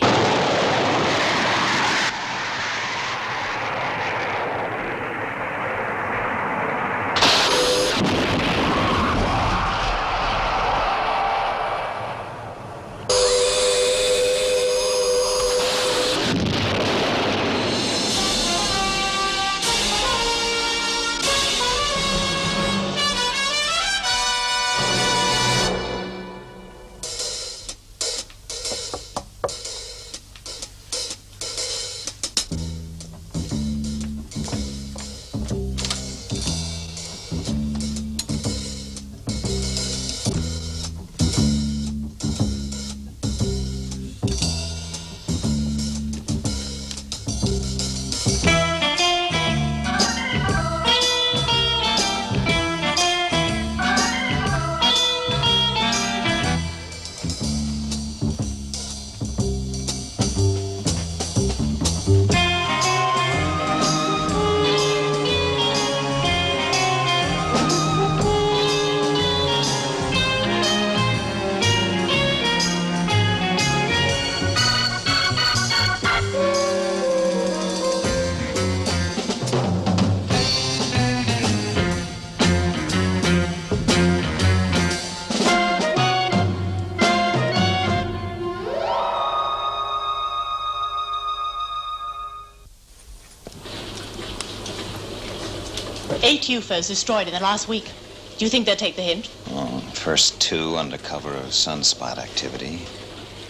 8 UFOs destroyed in the last week. Do you think they'll take the hint? Oh, first 2 under cover of sunspot activity,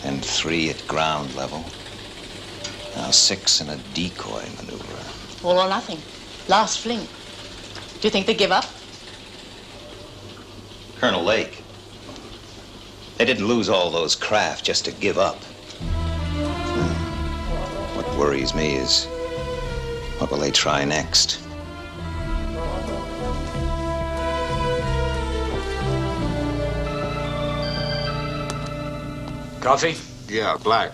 then 3 at ground level. Now 6 in a decoy maneuver. All or nothing. Last fling. Do you think they give up? Colonel Lake, they didn't lose all those craft just to give up. What worries me is, what will they try next? Coffee? Yeah, black.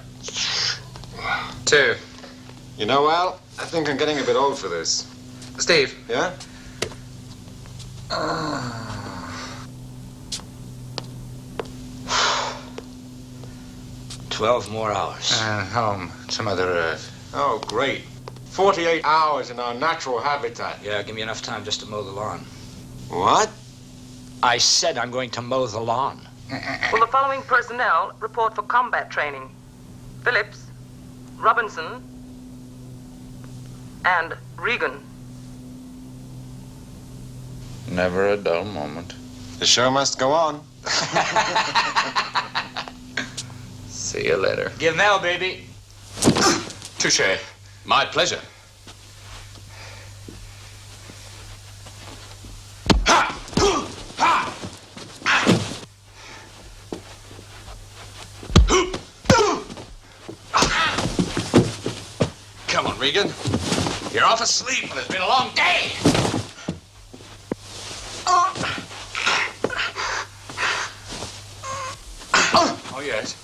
2. You know, Al, I think I'm getting a bit old for this. Steve? Yeah? 12 more hours. Home. Some other Earth. Oh, great. 48 hours in our natural habitat. Yeah, give me enough time just to mow the lawn. What? I said I'm going to mow the lawn. Will the following personnel report for combat training? Phillips, Robinson, and Regan. Never a dull moment. The show must go on. See you later. Give Mel, baby. Touché. My pleasure. Come on, Regan. You're off asleep, and it's been a long day. Oh, yes.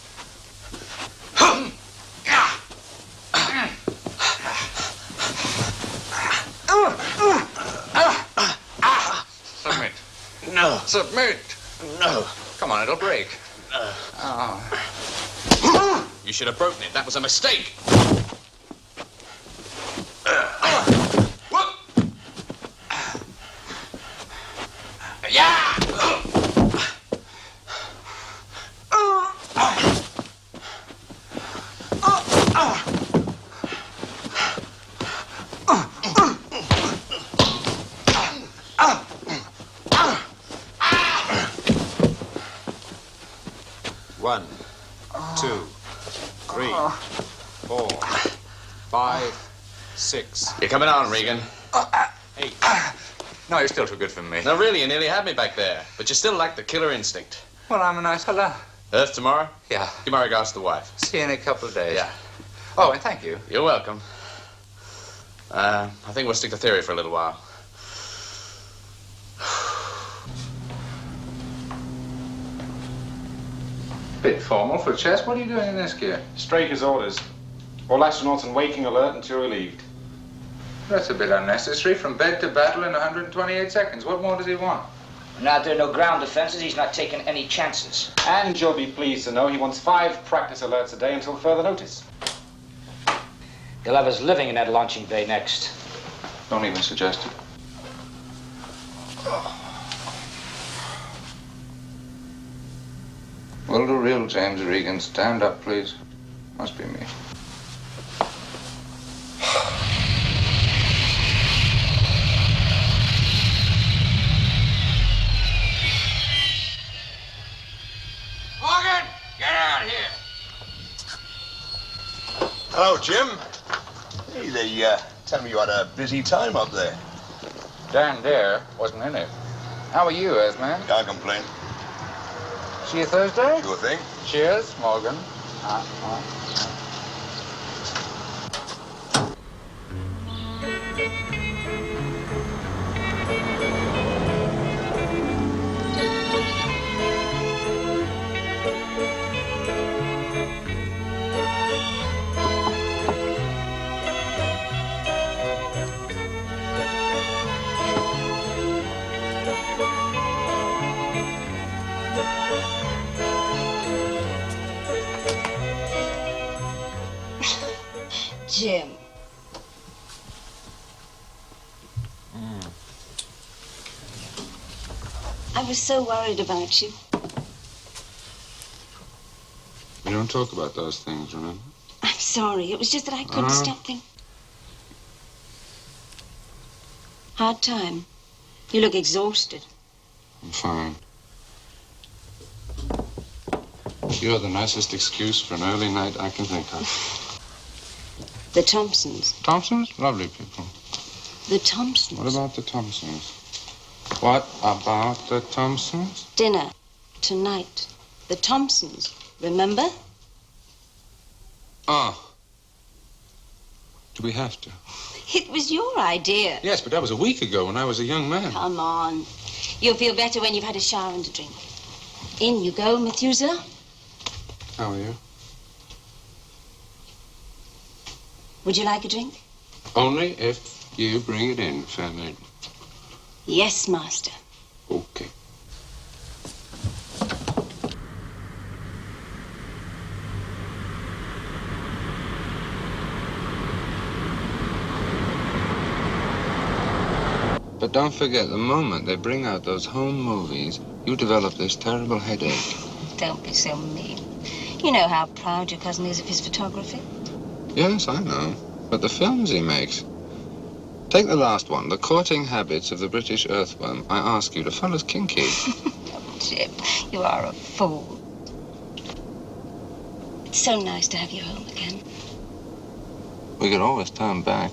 Submit. No. Submit. No. Come on, it'll break. Oh. You should have broken it. That was a mistake. One, 2, 3, 4, 5, 6. You're coming on, Regan. 8. No, you're still too good for me. No, really, you nearly had me back there. But you still lack the killer instinct. Well, I'm a nice fella. Earth tomorrow? Yeah. Give my regards to the wife. See you in a couple of days. Yeah. Oh, and thank you. You're welcome. I think we'll stick to theory for a little while. Bit formal for chess. What are you doing in this gear? Straight as orders. All astronauts on waking alert until relieved. That's a bit unnecessary. From bed to battle in 128 seconds. What more does he want? Now there are no ground defenses. He's not taking any chances. And you'll be pleased to know he wants 5 practice alerts a day until further notice. He'll have us living in that launching bay next. Don't even suggest it. Will the real James Regan stand up, please? Must be me. Morgan, get out here. Hello, Jim. Hey, they tell me you had a busy time up there. Dan Dare wasn't in it. How are you, Esman? Can't complain. See you Thursday? Sure thing. Cheers, Morgan. Jim. I was so worried about you. We don't talk about those things, remember? I'm sorry. It was just that I couldn't stop thinking. Hard time. You look exhausted. I'm fine. You're the nicest excuse for an early night I can think of. The Thompsons. Thompsons? Lovely people. The Thompsons. What about the Thompsons? What about the Thompsons? Dinner. Tonight. The Thompsons. Remember? Oh. Do we have to? It was your idea. Yes, but that was a week ago when I was a young man. Come on. You'll feel better when you've had a shower and a drink. In you go, Methuselah. How are you? Would you like a drink? Only if you bring it in, fair maiden. Yes, master. Okay. But don't forget, the moment they bring out those home movies, you develop this terrible headache. Don't be so mean. You know how proud your cousin is of his photography. Yes, I know. But the films he makes. Take the last one, The Courting Habits of the British Earthworm. I ask you, the fellow's kinky. Oh, Jim, you are a fool. It's so nice to have you home again. We could always turn back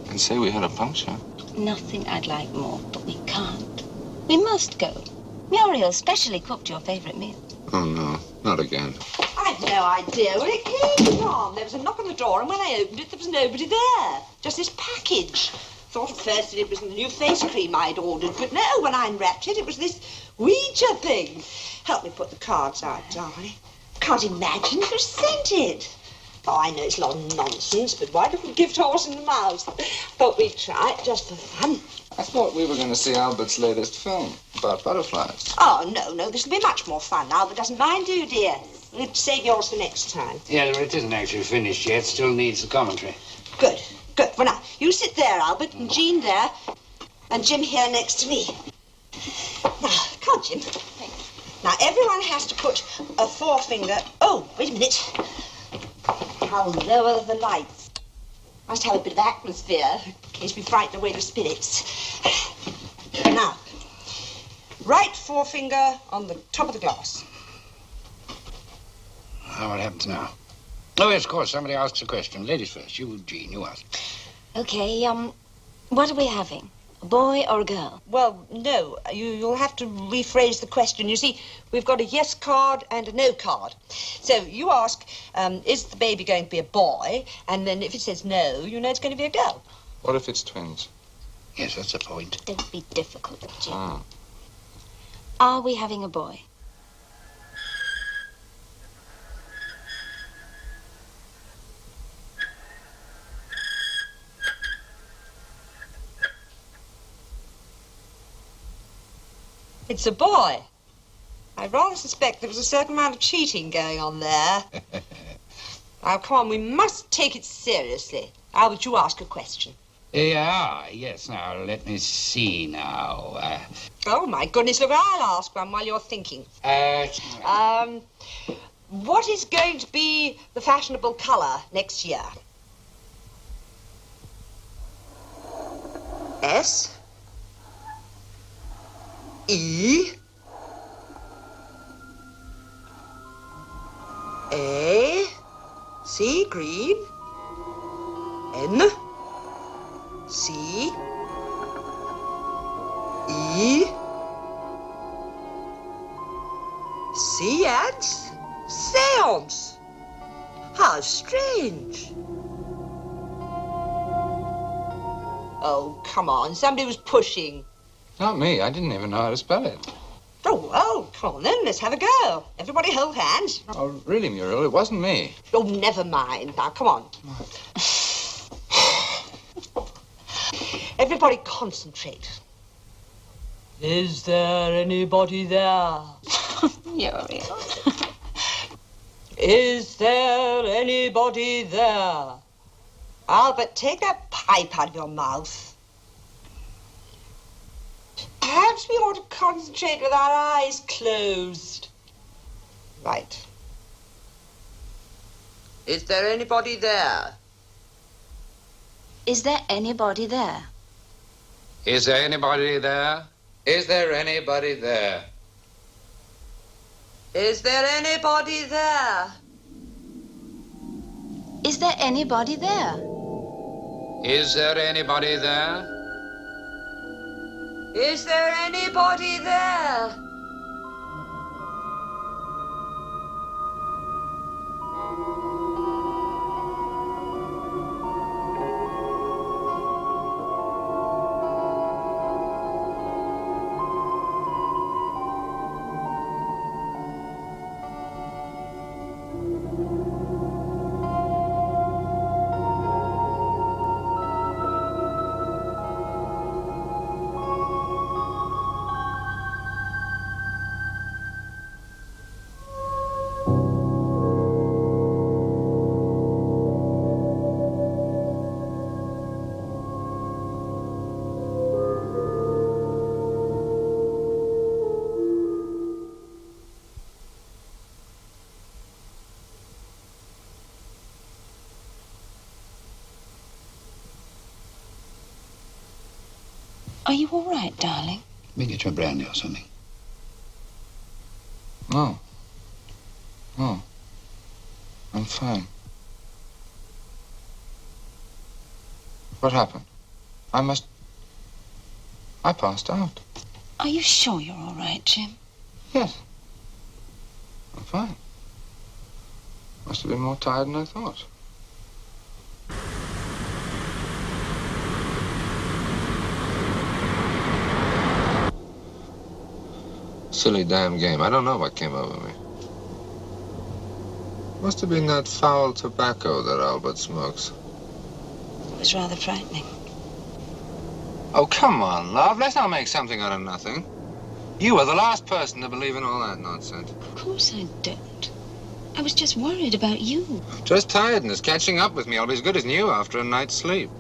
and say we had a puncture. Nothing I'd like more, but we can't. We must go. Muriel specially cooked your favorite meal. Oh, no, not again. I've no idea where it came from. There was a knock on the door, and when I opened it, there was nobody there. Just this package. Thought at first that it was the new face cream I'd ordered, but no, when I unwrapped it, it was this Ouija thing. Help me put the cards out, darling. Can't imagine who sent it. Oh, I know it's a lot of nonsense, but why don't we gift horse in the mouth? Thought we'd try it just for fun. I thought we were going to see Albert's latest film about butterflies. Oh, no, this will be much more fun. Albert doesn't mind, do you, dear? We'll save yours for next time. Yeah, but it isn't actually finished yet. Still needs the commentary. Good. Well, now, you sit there, Albert, and Jean there, and Jim here next to me. Now, come on, Jim. Now, everyone has to put a forefinger... Oh, wait a minute. I'll lower the lights. Must have a bit of atmosphere, in case we frighten away the spirits. Now, right forefinger on the top of the glass. What happens now? Oh, yes, of course. Somebody asks a question. Ladies first. You, Jean, you ask. Okay, what are we having? A boy or a girl? Well, no. You'll have to rephrase the question. You see, we've got a yes card and a no card. So you ask, is the baby going to be a boy? And then if it says no, you know it's going to be a girl. What if it's twins? Yes, that's the point. Don't be difficult, Jim. Ah. Are we having a boy? It's a boy. I rather suspect there was a certain amount of cheating going on there. Now, come on, we must take it seriously. Albert, you ask a question. Yeah, yes. Now, let me see now. Oh, my goodness, look, I'll ask one while you're thinking. What is going to be the fashionable colour next year? S? E? A? C, green. N? C? E? Seance? Seance? How strange. Oh, come on. Somebody was pushing. Not me. I didn't even know how to spell it. Oh, come on then. Let's have a go. Everybody hold hands. Oh, really, Muriel? It wasn't me. Oh, never mind. Now, come on. Everybody concentrate. Is there anybody there? Muriel. Is there anybody there? Albert, take that pipe out of your mouth. Perhaps we ought to concentrate with our eyes closed. Right. Is there anybody there? Is there anybody there? Is there anybody there? Is there anybody there? Is there anybody there? Is there anybody there? Is there anybody there? Is there anybody there? Are you all right, darling? Let me get you a brandy or something. No. No. I'm fine. What happened? I passed out. Are you sure you're all right, Jim? Yes. I'm fine. Must have been more tired than I thought. Silly damn game. I don't know what came over me. Must have been that foul tobacco that Albert smokes. It was rather frightening. Oh, come on, love. Let's not make something out of nothing. You were the last person to believe in all that nonsense. Of course I don't. I was just worried about you. Just tiredness catching up with me. I'll be as good as new after a night's sleep.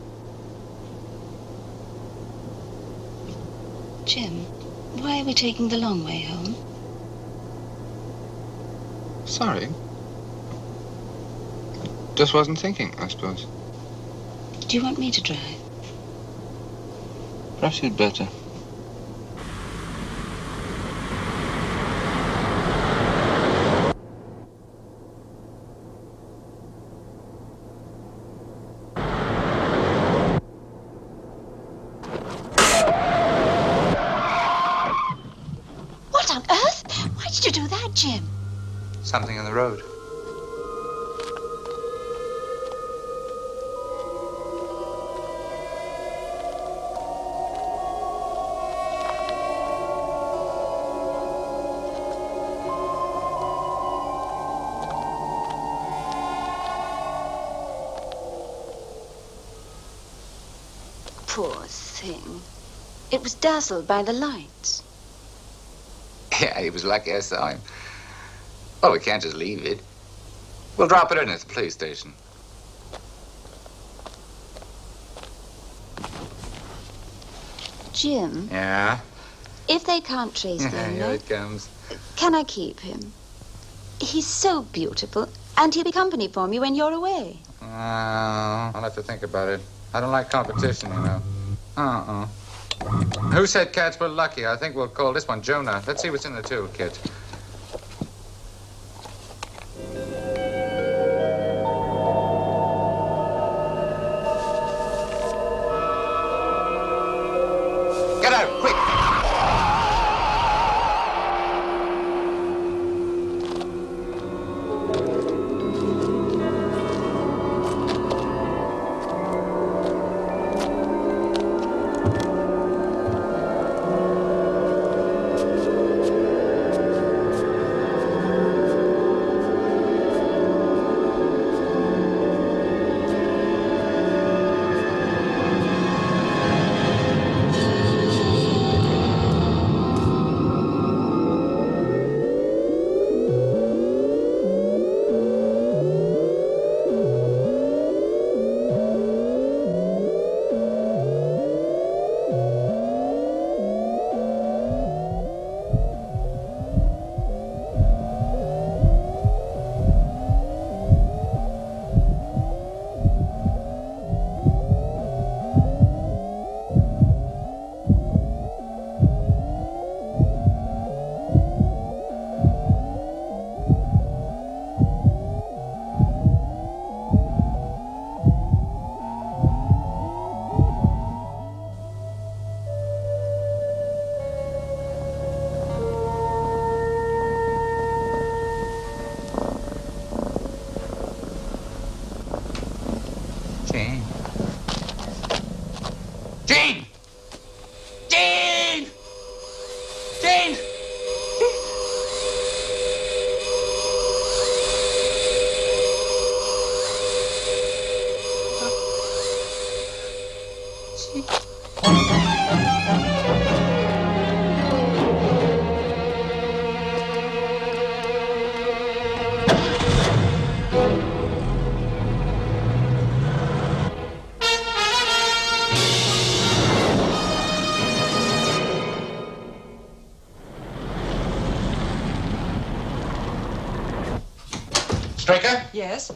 Jim, why are we taking the long way home? Sorry. Just wasn't thinking, I suppose. Do you want me to drive? Perhaps you'd better. What on earth? Why did you do that, Jim? Something in the road. Poor thing. It was dazzled by the lights. Yeah, he was lucky I saw him. Well, we can't just leave it. We'll drop it in at the police station. Jim, Yeah? if they can't trace the Here owner, it comes. can I keep him? He's so beautiful, and he'll be company for me when you're away. I'll have to think about it. I don't like competition, you know. Who said cats were lucky? I think we'll call this one Jonah. Let's see what's in the toolkit. Get out, quick! Jean! Jean! Jean! Straker? Yes?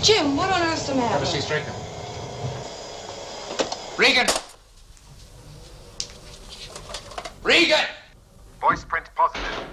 Jim, what on earth's the matter? Have a seat, Straker. Regan! Regan! Voice print positive.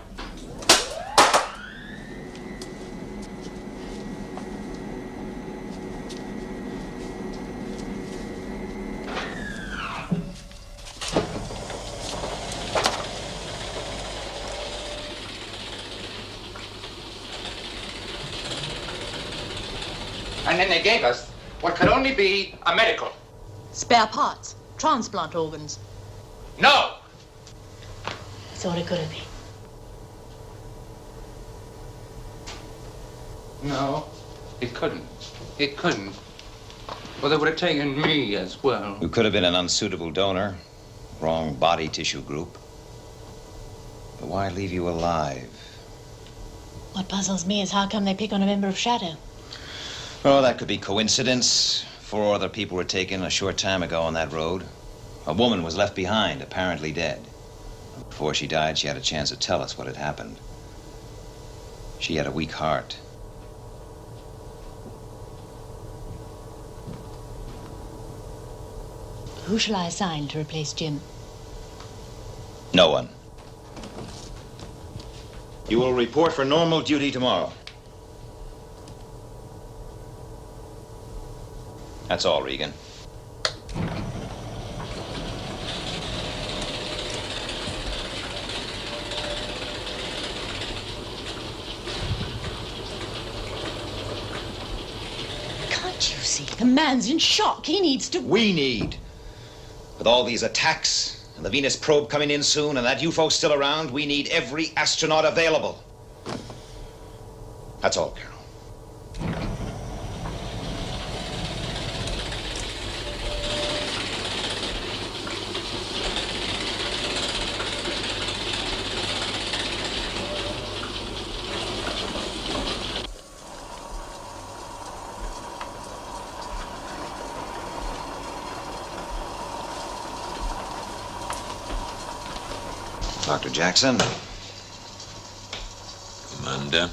And then they gave us what could only be a medical. Spare parts, transplant organs. No! Thought it could have been. No, it couldn't. It couldn't. Well, they would have taken me as well. You could have been an unsuitable donor, wrong body tissue group. But why leave you alive? What puzzles me is how come they pick on a member of SHADO? Oh, that could be coincidence. 4 other people were taken a short time ago on that road. A woman was left behind, apparently dead. Before she died, she had a chance to tell us what had happened. She had a weak heart. Who shall I assign to replace Jim? No one. You will report for normal duty tomorrow. That's all, Regan. Can't you see? The man's in shock. He needs to... We need. With all these attacks, and the Venus probe coming in soon, and that UFO still around, we need every astronaut available. That's all, Carol. Dr. Jackson. Commander.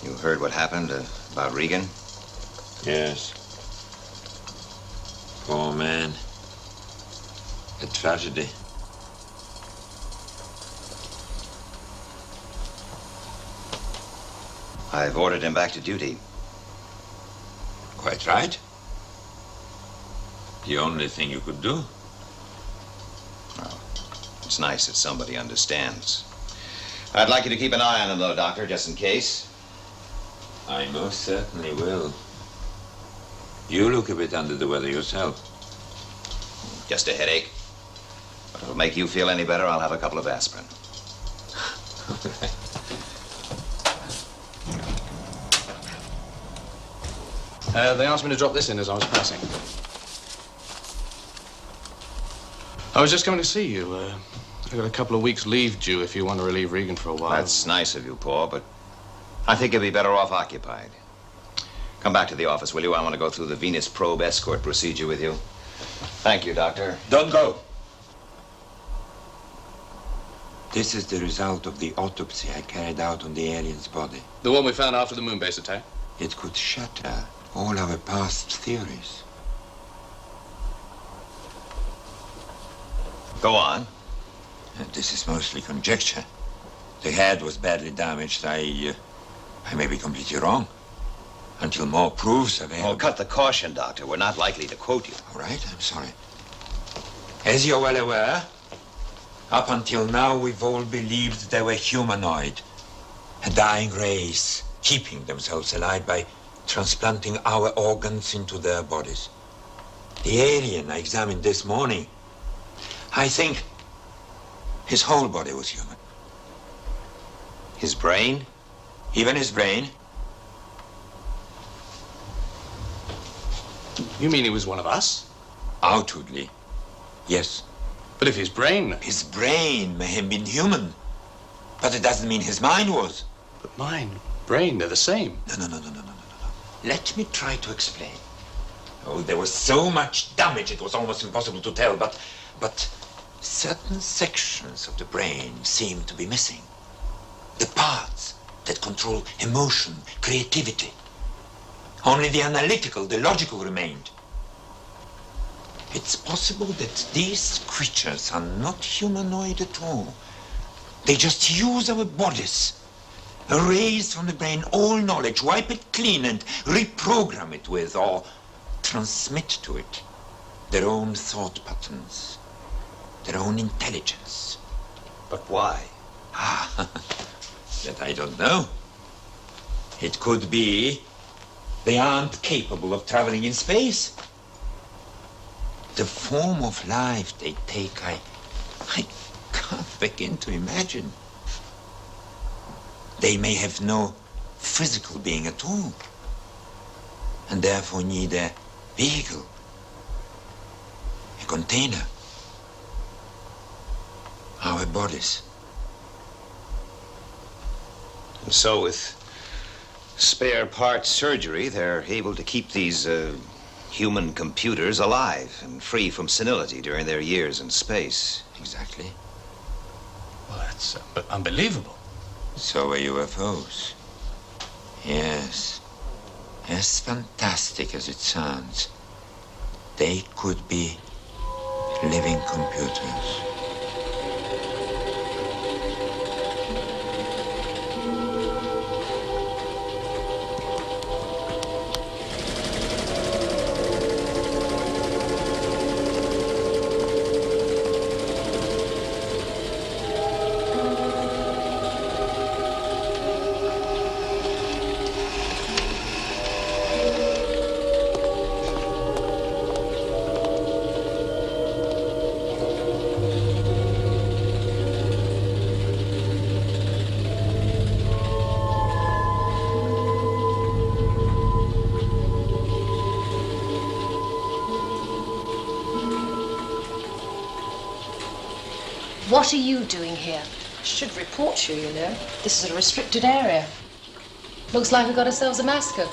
You heard what happened about Regan? Yes. Poor man. A tragedy. I've ordered him back to duty. Quite right. The only thing you could do. It's nice that somebody understands. I'd like you to keep an eye on him, though, Doctor, just in case. I most certainly will. You look a bit under the weather yourself. Just a headache. But if it'll make you feel any better, I'll have a couple of aspirin. They asked me to drop this in as I was passing. I was just coming to see you. I've got a couple of weeks' leave due if you want to relieve Regan for a while. That's nice of you, Paul, but I think you'll be better off occupied. Come back to the office, will you? I want to go through the Venus probe escort procedure with you. Thank you, Doctor. Don't go. This is the result of the autopsy I carried out on the alien's body. The one we found after the moon base attack? It could shatter all our past theories. Go on. This is mostly conjecture. The head was badly damaged. I may be completely wrong. Until more proofs are available. Oh, cut the caution, Doctor. We're not likely to quote you. All right, I'm sorry. As you're well aware, up until now, we've all believed they were humanoid. A dying race, keeping themselves alive by transplanting our organs into their bodies. The alien I examined this morning, I think his whole body was human. His brain? Even his brain. You mean he was one of us? Outwardly, yes. But if his brain... His brain may have been human, but it doesn't mean his mind was. But mind, brain, they're the same. No. Let me try to explain. Oh, there was so much damage it was almost impossible to tell, but certain sections of the brain seemed to be missing. The parts that control emotion, creativity. Only the analytical, the logical remained. It's possible that these creatures are not humanoid at all. They just use our bodies, erase from the brain all knowledge, wipe it clean and reprogram it with, or transmit to it their own thought patterns, their own intelligence. But why? That I don't know. It could be they aren't capable of traveling in space. The form of life they take, I can't begin to imagine. They may have no physical being at all, and therefore need a vehicle, a container, our bodies. And so with spare part surgery, they're able to keep these human computers alive and free from senility during their years in space. Exactly. Well, that's unbelievable. So are UFOs. Yes. As fantastic as it sounds, they could be living computers. What are you doing here? I should report you, you know. This is a restricted area. Looks like we got ourselves a massacre.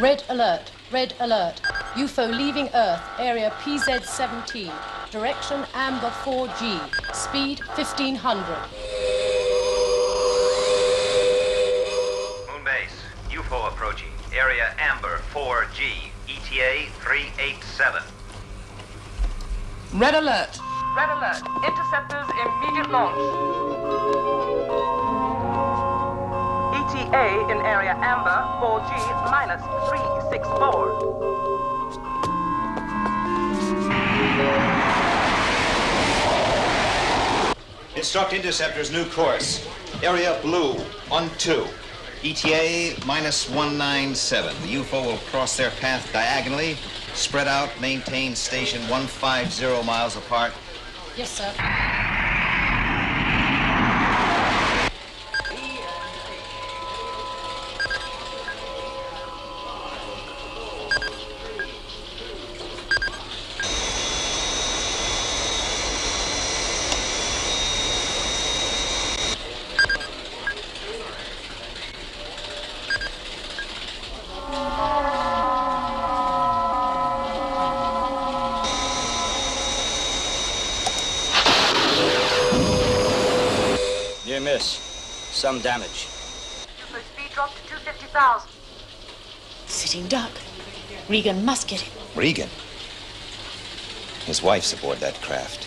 Red alert, red alert. UFO leaving Earth, area PZ-17. Direction Amber 4G. Speed 1500. Moonbase, UFO approaching. Area Amber 4G. ETA 387. Red alert. Red alert. Interceptors immediate launch. ETA in area Amber 4G minus 364. Instruct interceptors new course. Area blue on 2. ETA minus 197. The UFO will cross their path diagonally, spread out, maintain station 150 miles apart. Yes, sir. Near miss. Some damage. UFO speed drop to 250,000. Sitting duck. Regan must get him. Regan? His wife's aboard that craft.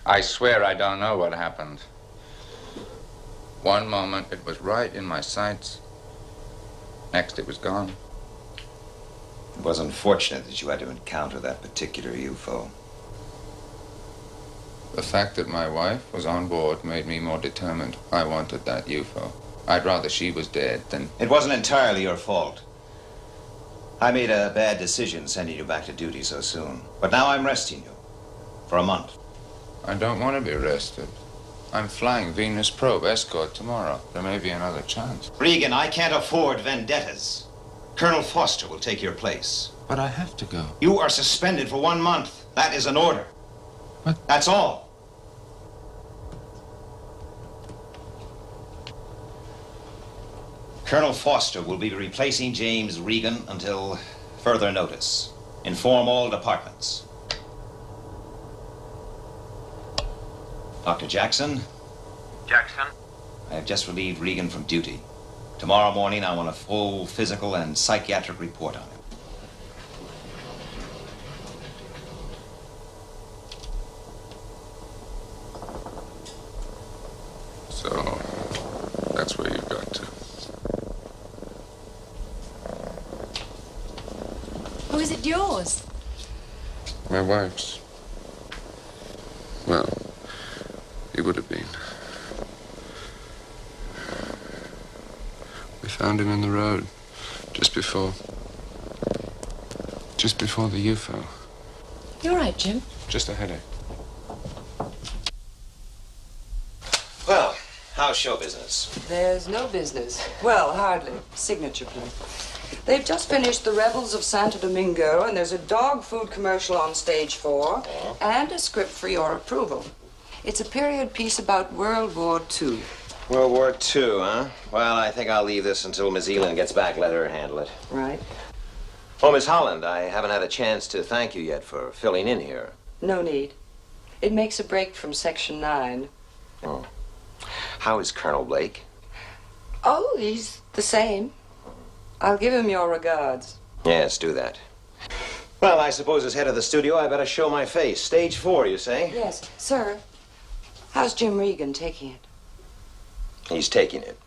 I swear I don't know what happened. One moment it was right in my sights. Next it was gone. It was unfortunate that you had to encounter that particular UFO. The fact that my wife was on board made me more determined. I wanted that UFO. I'd rather she was dead than... It wasn't entirely your fault. I made a bad decision sending you back to duty so soon. But now I'm resting you. For a month. I don't want to be arrested. I'm flying Venus probe escort tomorrow. There may be another chance. Regan, I can't afford vendettas. Colonel Foster will take your place. But I have to go. You are suspended for 1 month. That is an order. What? That's all. Colonel Foster will be replacing James Regan until further notice. Inform all departments. Dr. Jackson? Jackson? I have just relieved Regan from duty. Tomorrow morning, I want a full physical and psychiatric report on him. So, that's where you've got to. Oh, is it yours? My wife's. Well, he would have been. We found him in the road just before the UFO. You all right, Jim? Just a headache. Well, how's show business? There's no business. Well, hardly. Signature play. They've just finished The Rebels of Santo Domingo, and there's a dog food commercial on stage 4, and a script for your approval. It's a period piece about World War II. World War II, huh? Well, I think I'll leave this until Miss Elan gets back. Let her handle it. Right. Oh, Miss Holland, I haven't had a chance to thank you yet for filling in here. No need. It makes a break from Section 9. Oh. How is Colonel Blake? Oh, he's the same. I'll give him your regards. Yes, do that. Well, I suppose as head of the studio, I better show my face. Stage 4, you say? Yes, sir. How's Jim Regan taking it? He's taking it.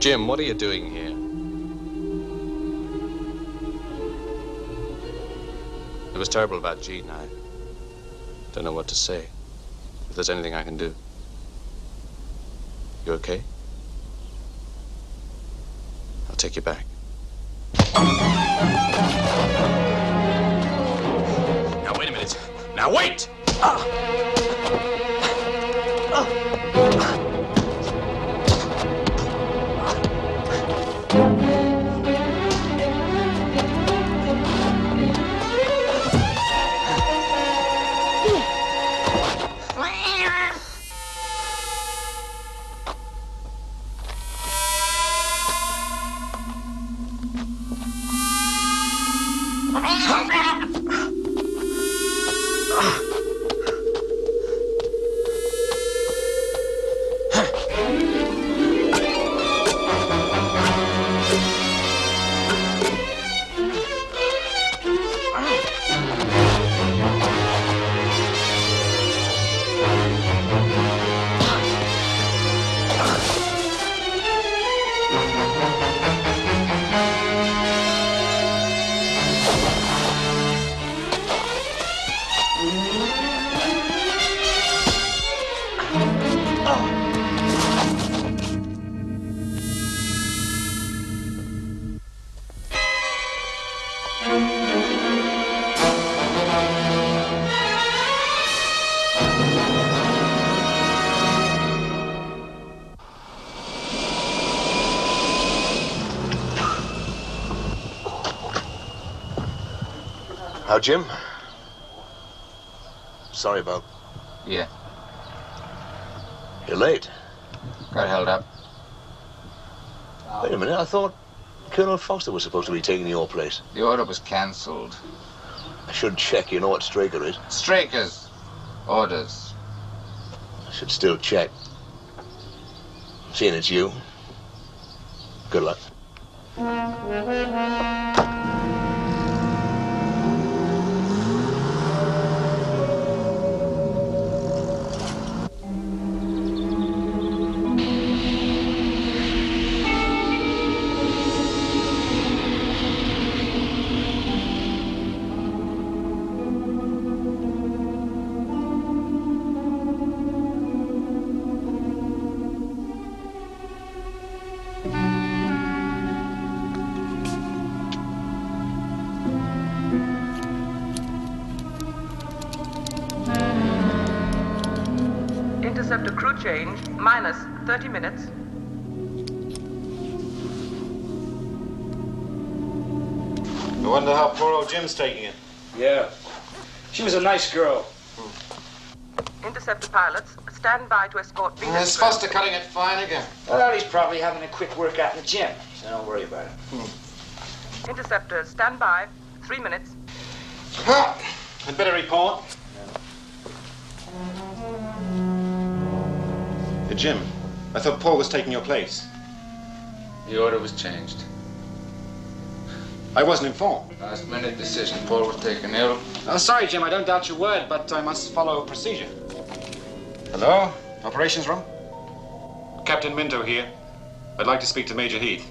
Jim, what are you doing here? It was terrible about Jean. I don't know what to say. If there's anything I can do. You okay? I'll take you back. Now, wait a minute. Now, wait! How, Jim? Sorry about... Yeah. You're late. Got held up. Wait a minute, I thought Colonel Foster was supposed to be taking your place. The order was cancelled. I should check, you know what Straker is? Strikers. Orders. I should still check. Seeing it's you. Good luck. Interceptor crew change, minus 30 minutes. I wonder how poor old Jim's taking it. Yeah. She was a nice girl. Interceptor pilots, stand by to escort Venus. Is Foster cutting it fine again? Well, he's probably having a quick workout in the gym, so don't worry about it. Interceptors, stand by. 3 minutes. I'd better report. Hey, Jim, I thought Paul was taking your place. The order was changed. I wasn't informed. Last minute decision. Paul was taken ill. Oh, sorry, Jim, I don't doubt your word, but I must follow procedure. Hello? Operations room? Captain Minto here. I'd like to speak to Major Heath.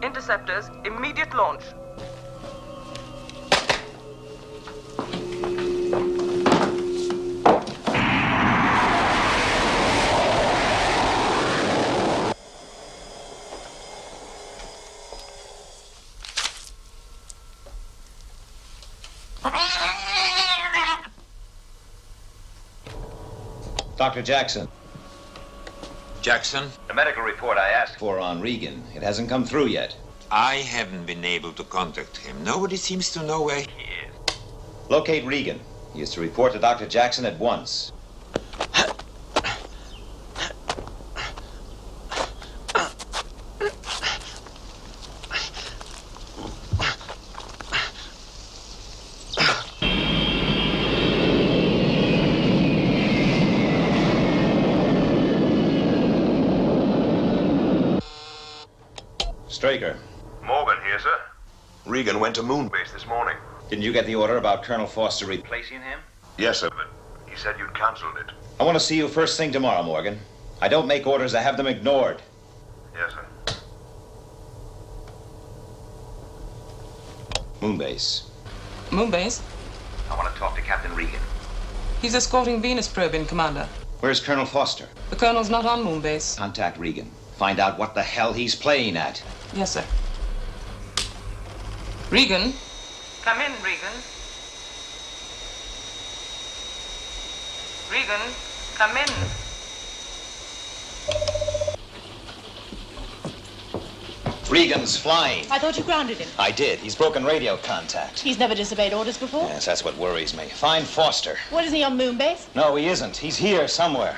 Interceptors, immediate launch. Dr. Jackson. Jackson? The medical report I asked for on Regan. It hasn't come through yet. I haven't been able to contact him. Nobody seems to know where he is. Locate Regan. He is to report to Dr. Jackson at once. Straker. Morgan here, sir. Regan went to Moonbase this morning. Didn't you get the order about Colonel Foster replacing him? Yes, sir, but he said you'd cancelled it. I want to see you first thing tomorrow, Morgan. I don't make orders, I have them ignored. Yes, sir. Moonbase. Moonbase? I want to talk to Captain Regan. He's escorting Venus probe in, Commander. Where's Colonel Foster? The Colonel's not on Moonbase. Contact Regan. Find out what the hell he's playing at. Yes, sir. Regan? Come in, Regan. Regan, come in. Regan's flying. I thought you grounded him. I did. He's broken radio contact. He's never disobeyed orders before. Yes, that's what worries me. Find Foster. What, isn't he on Moonbase? No, he isn't. He's here somewhere.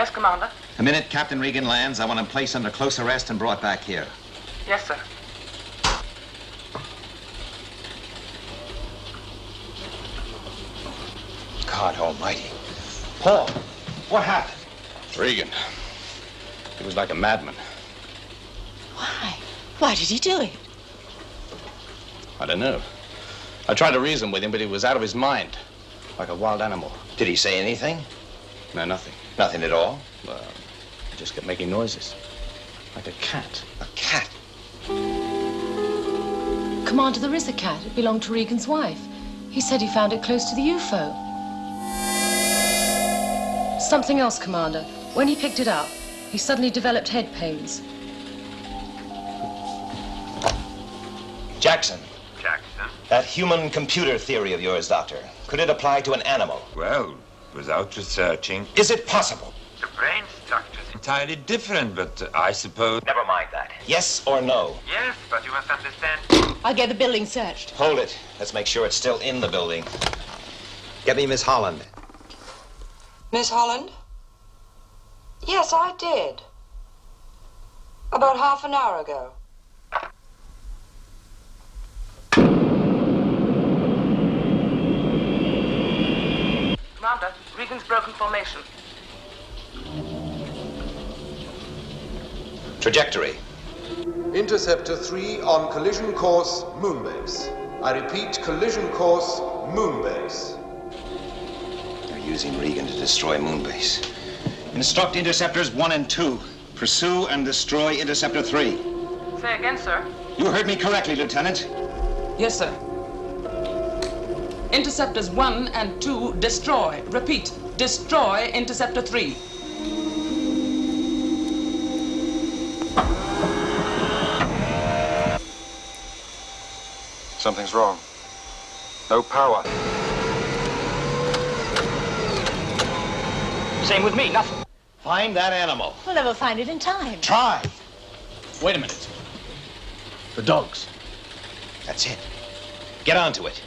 Yes, Commander. The minute Captain Regan lands, I want him placed under close arrest and brought back here. Yes, sir. God almighty. Paul, what happened? Regan. He was like a madman. Why? Why did he do it? I don't know. I tried to reason with him, but he was out of his mind. Like a wild animal. Did he say anything? No, nothing. Nothing at all? Well, he just kept making noises. Like a cat. A cat? Commander, there is a cat. It belonged to Regan's wife. He said he found it close to the UFO. Something else, Commander. When he picked it up, he suddenly developed head pains. Jackson. Jackson? That human-computer theory of yours, Doctor. Could it apply to an animal? Well, without researching. Is it possible? The brain structure's Entirely different, but I suppose. Never mind that. Yes or no? Yes, but you must understand. I'll get the building searched. Hold it. Let's make sure it's still in the building. Get me Miss Holland. Miss Holland? Yes, I did. About half an hour ago. Commander, Regan's broken formation. Trajectory. Interceptor 3 on collision course Moonbase. I repeat, collision course Moonbase. They're using Regan to destroy Moonbase. Instruct Interceptors 1 and 2. Pursue and destroy Interceptor 3. Say again, sir. You heard me correctly, Lieutenant. Yes, sir. Interceptors 1 and 2, destroy. Repeat, destroy Interceptor 3. Something's wrong. No power. Same with me, nothing. Find that animal. We'll never find it in time. Try. Wait a minute. The dogs. That's it. Get onto it.